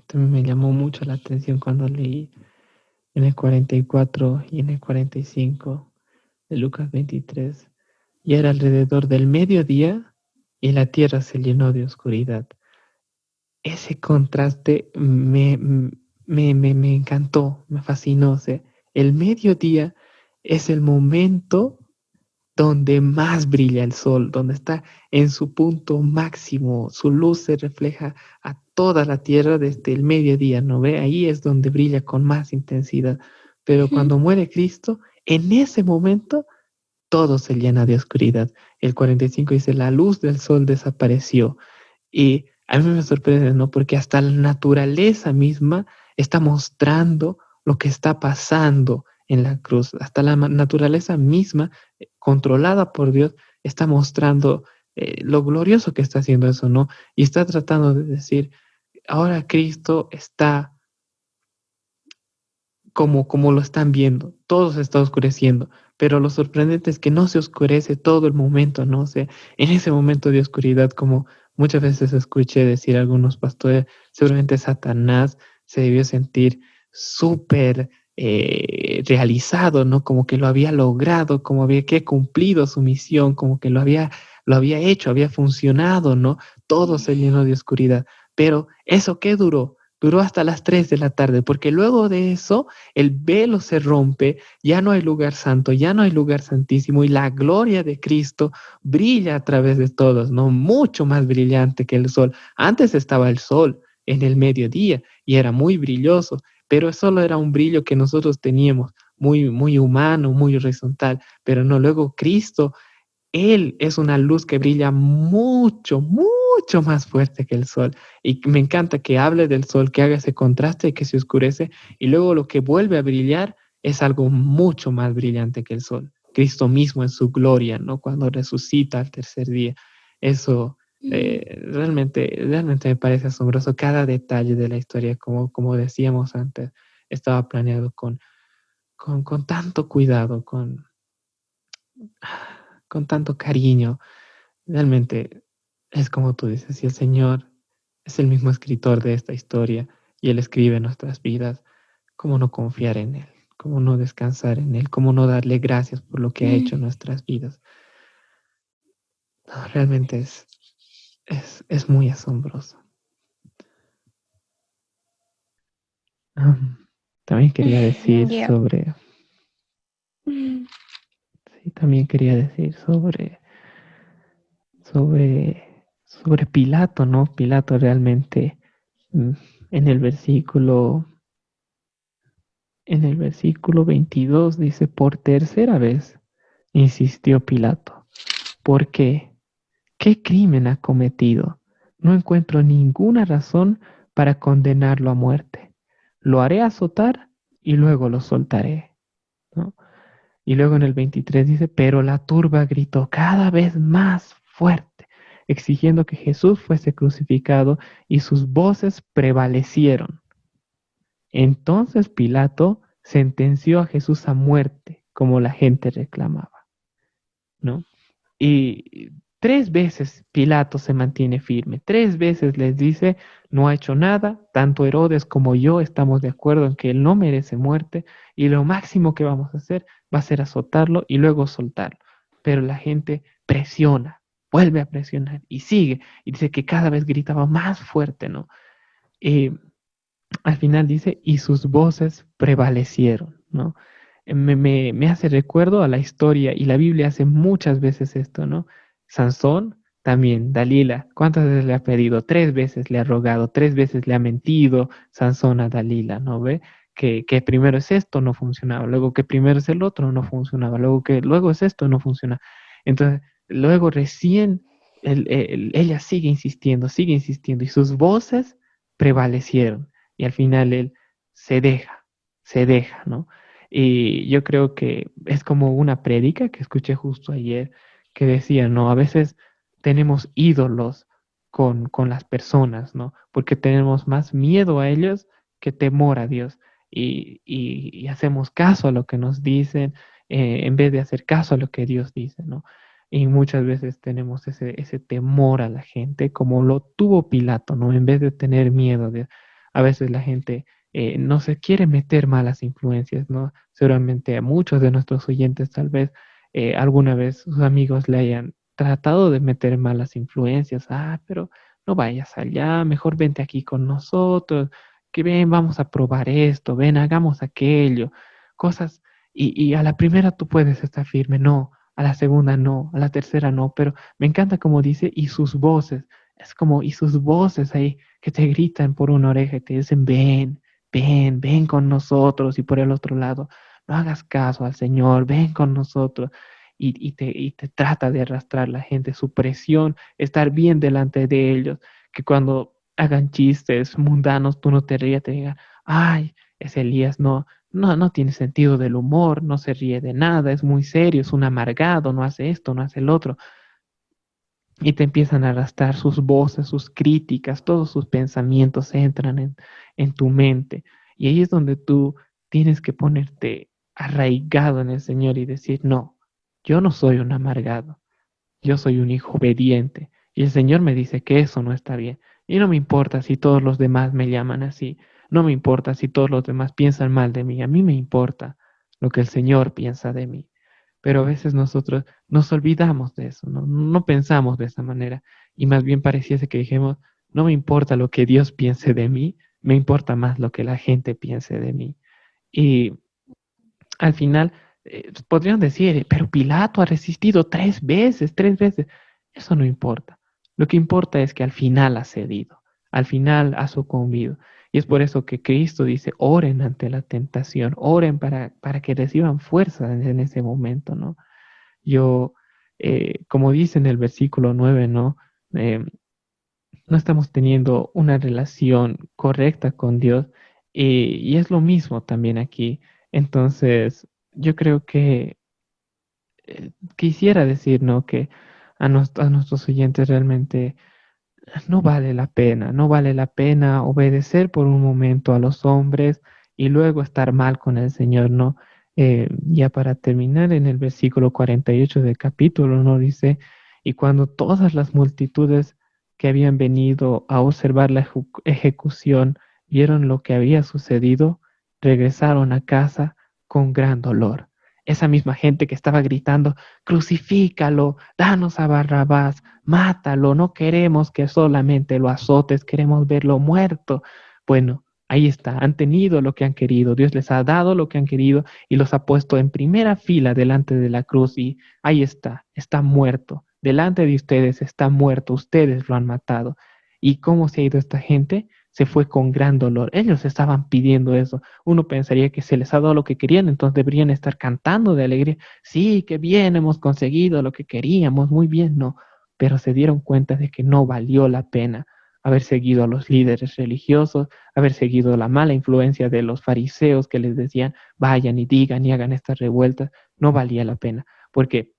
también me llamó mucho la atención cuando leí en el 44 y en el 45 de Lucas 23. Y era alrededor del mediodía y la tierra se llenó de oscuridad. Ese contraste me encantó, me fascinó. O sea, el mediodía es el momento donde más brilla el sol, donde está en su punto máximo, su luz se refleja a toda la tierra desde el mediodía, ¿no ve? Ahí es donde brilla con más intensidad. Pero cuando muere Cristo, en ese momento todo se llena de oscuridad. El 45 dice, la luz del sol desapareció. Y a mí me sorprende, ¿no? Porque hasta la naturaleza misma está mostrando lo que está pasando en la cruz. Hasta la naturaleza misma, controlada por Dios, está mostrando lo glorioso que está haciendo eso, ¿no? Y está tratando de decir, ahora Cristo está como lo están viendo, todo se está oscureciendo, pero lo sorprendente es que no se oscurece todo el momento, ¿no? O sea, en ese momento de oscuridad, como muchas veces escuché decir a algunos pastores, seguramente Satanás se debió sentir súper realizado, ¿no? Como que lo había logrado, como había que cumplido su misión, como que lo había hecho, había funcionado, ¿no? Todo se llenó de oscuridad. Pero ¿eso qué duró? Duró hasta las 3 de la tarde, porque luego de eso el velo se rompe, ya no hay lugar santo, ya no hay lugar santísimo y la gloria de Cristo brilla a través de todos, ¿no? Mucho más brillante que el sol. Antes estaba el sol en el mediodía y era muy brilloso, pero solo era un brillo que nosotros teníamos, muy, muy humano, muy horizontal, pero no, luego Cristo, Él es una luz que brilla mucho, mucho más fuerte que el sol. Y me encanta que hable del sol, que haga ese contraste, que se oscurece, y luego lo que vuelve a brillar es algo mucho más brillante que el sol. Cristo mismo en su gloria, ¿no? Cuando resucita al tercer día. Eso realmente me parece asombroso. Cada detalle de la historia, como decíamos antes, estaba planeado con tanto cuidado, con tanto cariño. Realmente es como tú dices, si el Señor es el mismo escritor de esta historia y Él escribe nuestras vidas, ¿cómo no confiar en Él? ¿Cómo no descansar en Él? ¿Cómo no darle gracias por lo que ha hecho en nuestras vidas? No, realmente es muy asombroso. También quería decir Yeah. sobre, sí, también quería decir sobre Pilato, ¿no? Pilato realmente mm, en el versículo En el versículo 22 dice, por tercera vez insistió Pilato. ¿Por qué? ¿qué crimen ha cometido? No encuentro ninguna razón para condenarlo a muerte. Lo haré azotar y luego lo soltaré, ¿no? Y luego en el 23 dice, pero la turba gritó cada vez más fuerte, exigiendo que Jesús fuese crucificado, y sus voces prevalecieron. Entonces Pilato sentenció a Jesús a muerte, como la gente reclamaba, ¿no? Y 3 veces Pilato se mantiene firme, 3 veces les dice, no ha hecho nada, tanto Herodes como yo estamos de acuerdo en que él no merece muerte, y lo máximo que vamos a hacer va a ser azotarlo y luego soltarlo. Pero la gente presiona, vuelve a presionar y sigue, y dice que cada vez gritaba más fuerte, ¿no? Y al final dice, y sus voces prevalecieron, ¿no? Me hace recuerdo a la historia, y la Biblia hace muchas veces esto, ¿no? Sansón, también, Dalila, ¿cuántas veces le ha pedido? 3 veces le ha rogado, 3 veces le ha mentido Sansón a Dalila, ¿no ve? Que primero es esto, no funcionaba, luego que primero es el otro, no funcionaba, luego que luego es esto, no funciona. Entonces, luego recién ella sigue insistiendo, y sus voces prevalecieron. Y al final él se deja, ¿no? Y yo creo que es como una prédica que escuché justo ayer que decía, ¿no? A veces tenemos ídolos con las personas, ¿no? Porque tenemos más miedo a ellos que temor a Dios. Y hacemos caso a lo que nos dicen, en vez de hacer caso a lo que Dios dice, ¿no? Y muchas veces tenemos ese temor a la gente, como lo tuvo Pilato, ¿no? En vez de tener miedo de, a veces la gente no se quiere meter malas influencias, ¿no? Seguramente a muchos de nuestros oyentes tal vez alguna vez sus amigos le hayan tratado de meter malas influencias. Ah, pero no vayas allá, mejor vente aquí con nosotros, que ven, vamos a probar esto, ven, hagamos aquello, cosas. Y a la primera tú puedes estar firme, no, a la segunda no, a la tercera no, pero me encanta como dice, y sus voces, es como, y sus voces ahí que te gritan por una oreja y te dicen, ven, ven, ven con nosotros, y por el otro lado, no hagas caso al Señor, ven con nosotros, y te trata de arrastrar la gente, su presión, estar bien delante de ellos, que cuando hagan chistes mundanos, tú no te rías, te digan, ay, ese Elías no tiene sentido del humor, no se ríe de nada, es muy serio, es un amargado, no hace esto, no hace el otro. Y te empiezan a arrastrar sus voces, sus críticas, todos sus pensamientos entran en tu mente. Y ahí es donde tú tienes que ponerte arraigado en el Señor y decir, no, yo no soy un amargado, yo soy un hijo obediente. Y el Señor me dice que eso no está bien. Y no me importa si todos los demás me llaman así, no me importa si todos los demás piensan mal de mí, a mí me importa lo que el Señor piensa de mí. Pero a veces nosotros nos olvidamos de eso, no pensamos de esa manera, y más bien pareciese que dijimos, no me importa lo que Dios piense de mí, me importa más lo que la gente piense de mí. Y al final podrían decir, pero Pilato ha resistido 3 veces, 3 veces. Eso no importa. Lo que importa es que al final ha cedido, al final ha sucumbido. Y es por eso que Cristo dice, oren ante la tentación, oren para que reciban fuerza en ese momento, ¿no? Yo, como dice en el versículo 9, ¿no? Eh, no estamos teniendo una relación correcta con Dios, y es lo mismo también aquí. Entonces, yo creo que quisiera decir, ¿no? Que a nuestros oyentes realmente no vale la pena, no vale la pena obedecer por un momento a los hombres y luego estar mal con el Señor, ¿no? Ya para terminar, en el versículo 48 del capítulo, ¿no? Dice, y cuando todas las multitudes que habían venido a observar la ejecución vieron lo que había sucedido, regresaron a casa con gran dolor. Esa misma gente que estaba gritando, crucifícalo, danos a Barrabás, mátalo, no queremos que solamente lo azotes, queremos verlo muerto. Bueno, ahí está, han tenido lo que han querido, Dios les ha dado lo que han querido y los ha puesto en primera fila delante de la cruz, y ahí está muerto, delante de ustedes está muerto, ustedes lo han matado. ¿Y cómo se ha ido esta gente? Se fue con gran dolor. Ellos estaban pidiendo eso. Uno pensaría que se les ha dado lo que querían, entonces deberían estar cantando de alegría. Sí, qué bien, hemos conseguido lo que queríamos, muy bien, no. pero se dieron cuenta de que no valió la pena haber seguido a los líderes religiosos, haber seguido la mala influencia de los fariseos que les decían, vayan y digan y hagan estas revueltas, no valía la pena, porque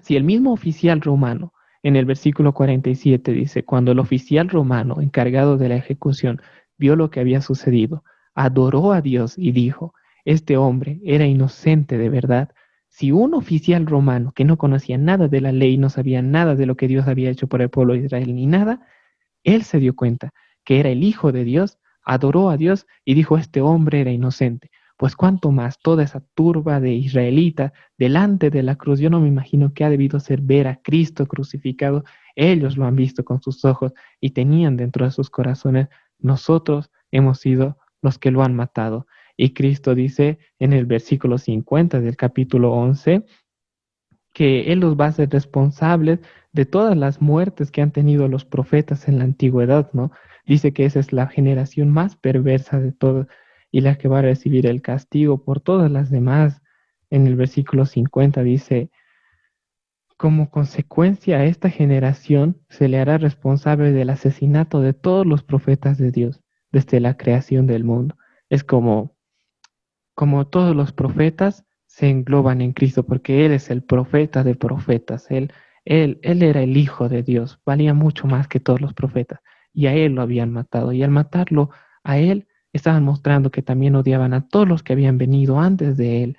si el mismo oficial romano en el versículo 47 dice, cuando el oficial romano encargado de la ejecución vio lo que había sucedido, adoró a Dios y dijo, este hombre era inocente de verdad. Si un oficial romano que no conocía nada de la ley, no sabía nada de lo que Dios había hecho por el pueblo de Israel ni nada, él se dio cuenta que era el Hijo de Dios, adoró a Dios y dijo, este hombre era inocente. Pues cuánto más toda esa turba de israelitas delante de la cruz, yo no me imagino qué ha debido ser ver a Cristo crucificado. Ellos lo han visto con sus ojos y tenían dentro de sus corazones, nosotros hemos sido los que lo han matado. Y Cristo dice en el versículo 50 del capítulo 11, que Él los va a hacer responsables de todas las muertes que han tenido los profetas en la antigüedad, ¿no? Dice que esa es la generación más perversa de todas y la que va a recibir el castigo por todas las demás. En el versículo 50 dice, como consecuencia a esta generación se le hará responsable del asesinato de todos los profetas de Dios desde la creación del mundo. Es como todos los profetas se engloban en Cristo, porque Él es el profeta de profetas, él era el Hijo de Dios, valía mucho más que todos los profetas, y a Él lo habían matado, y al matarlo a Él, estaban mostrando que también odiaban a todos los que habían venido antes de Él,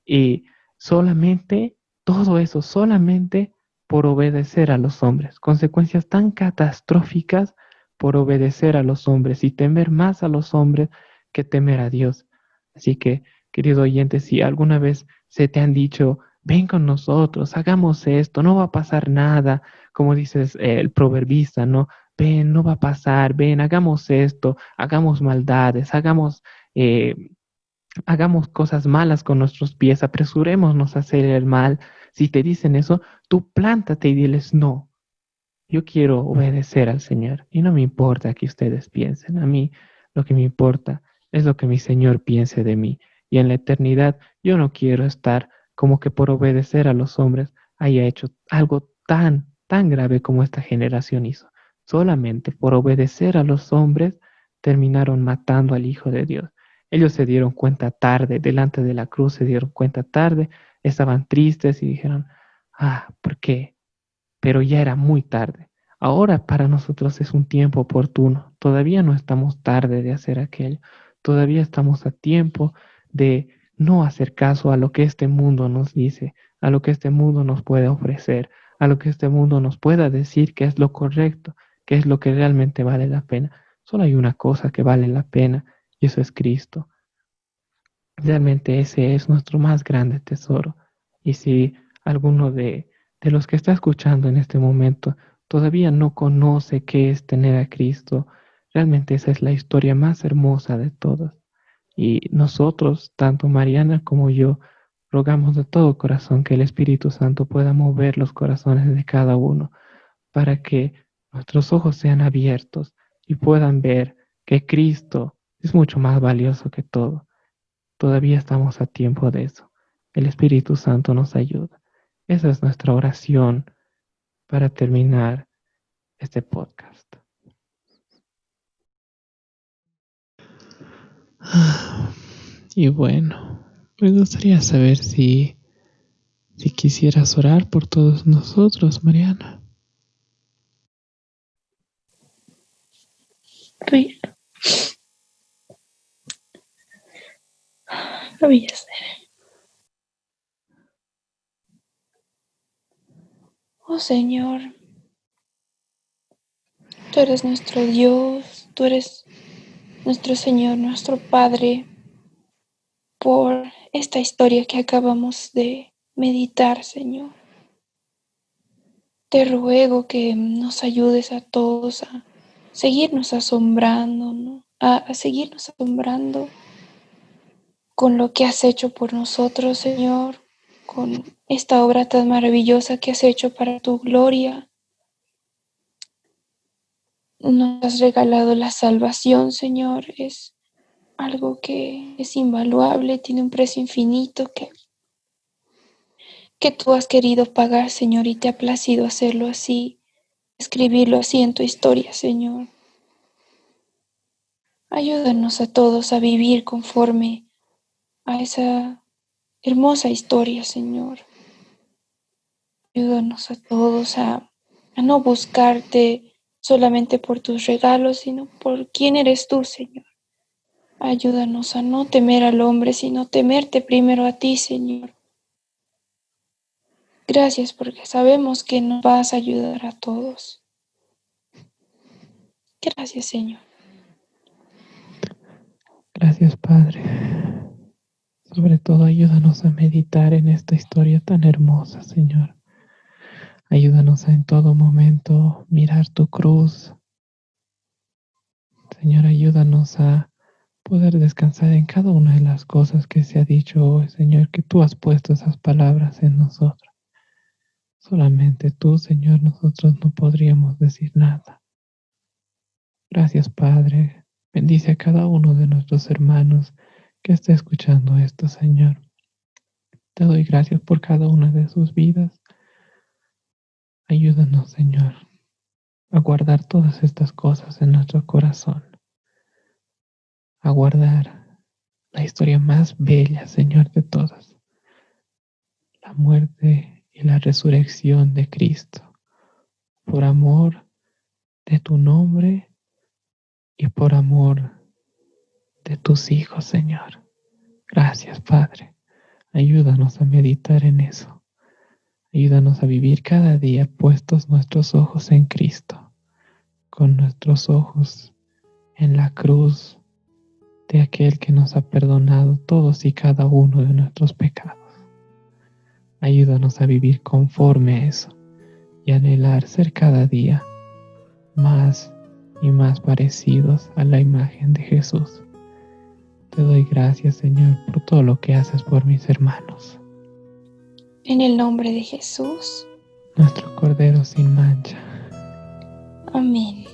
y solamente, todo eso, solamente por obedecer a los hombres, consecuencias tan catastróficas por obedecer a los hombres y temer más a los hombres que temer a Dios. Así que, querido oyente, si alguna vez se te han dicho, ven con nosotros, hagamos esto, no va a pasar nada, como dices el proverbista, ¿no? Ven, no va a pasar, ven, hagamos esto, hagamos maldades, eh, hagamos cosas malas con nuestros pies, apresurémonos a hacer el mal. Si te dicen eso, tú plántate y diles, no, yo quiero obedecer al Señor y no me importa que ustedes piensen. A mí lo que me importa es lo que mi Señor piense de mí. Y en la eternidad yo no quiero estar como que por obedecer a los hombres haya hecho algo tan grave como esta generación hizo. Solamente por obedecer a los hombres terminaron matando al Hijo de Dios. Ellos se dieron cuenta tarde, delante de la cruz se dieron cuenta tarde, estaban tristes y dijeron, ¿por qué? Pero ya era muy tarde. Ahora para nosotros es un tiempo oportuno. Todavía no estamos tarde de hacer aquello. Todavía estamos a tiempo de no hacer caso a lo que este mundo nos dice, a lo que este mundo nos puede ofrecer, a lo que este mundo nos pueda decir que es lo correcto, que es lo que realmente vale la pena. Solo hay una cosa que vale la pena y eso es Cristo. Realmente ese es nuestro más grande tesoro. Y si alguno de los que está escuchando en este momento todavía no conoce qué es tener a Cristo, realmente esa es la historia más hermosa de todas. Y nosotros, tanto Mariana como yo, rogamos de todo corazón que el Espíritu Santo pueda mover los corazones de cada uno para que nuestros ojos sean abiertos y puedan ver que Cristo es mucho más valioso que todo. Todavía estamos a tiempo de eso. El Espíritu Santo nos ayuda. Esa es nuestra oración para terminar este podcast. Y bueno, me gustaría saber si quisieras orar por todos nosotros, Mariana. Lo voy a hacer. Oh Señor, tú eres nuestro Dios, tú eres nuestro Señor, nuestro Padre, por esta historia que acabamos de meditar, Señor. Te ruego que nos ayudes a todos a seguirnos asombrando, ¿no? A seguirnos asombrando con lo que has hecho por nosotros, Señor, con esta obra tan maravillosa que has hecho para tu gloria. Nos has regalado la salvación, Señor, es algo que es invaluable, tiene un precio infinito que tú has querido pagar, Señor, y te ha placido hacerlo así, escribirlo así en tu historia, Señor. Ayúdanos a todos a vivir conforme a esa hermosa historia, Señor. Ayúdanos a todos a no buscarte solamente por tus regalos, sino por quién eres tú, Señor. Ayúdanos a no temer al hombre, sino temerte primero a ti, Señor. Gracias porque sabemos que nos vas a ayudar a todos. Gracias, Señor. Gracias, Padre. Sobre todo, ayúdanos a meditar en esta historia tan hermosa, Señor. Ayúdanos a en todo momento mirar tu cruz. Señor, ayúdanos a poder descansar en cada una de las cosas que se ha dicho hoy, Señor, que tú has puesto esas palabras en nosotros. Solamente tú, Señor, nosotros no podríamos decir nada. Gracias, Padre. Bendice a cada uno de nuestros hermanos que esté escuchando esto, Señor. Te doy gracias por cada una de sus vidas. Ayúdanos, Señor, a guardar todas estas cosas en nuestro corazón. A guardar la historia más bella, Señor, de todas. La muerte y la resurrección de Cristo. Por amor de tu nombre y por amor de tus hijos, Señor. Gracias, Padre. Ayúdanos a meditar en eso. Ayúdanos a vivir cada día puestos nuestros ojos en Cristo, con nuestros ojos en la cruz de aquel que nos ha perdonado todos y cada uno de nuestros pecados. Ayúdanos a vivir conforme a eso y anhelar ser cada día más y más parecidos a la imagen de Jesús. Te doy gracias, Señor, por todo lo que haces por mis hermanos. En el nombre de Jesús. Nuestro Cordero sin mancha. Amén.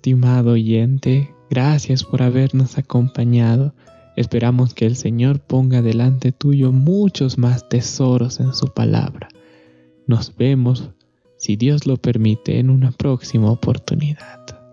Estimado oyente, gracias por habernos acompañado. Esperamos que el Señor ponga delante tuyo muchos más tesoros en su palabra. Nos vemos, si Dios lo permite, en una próxima oportunidad.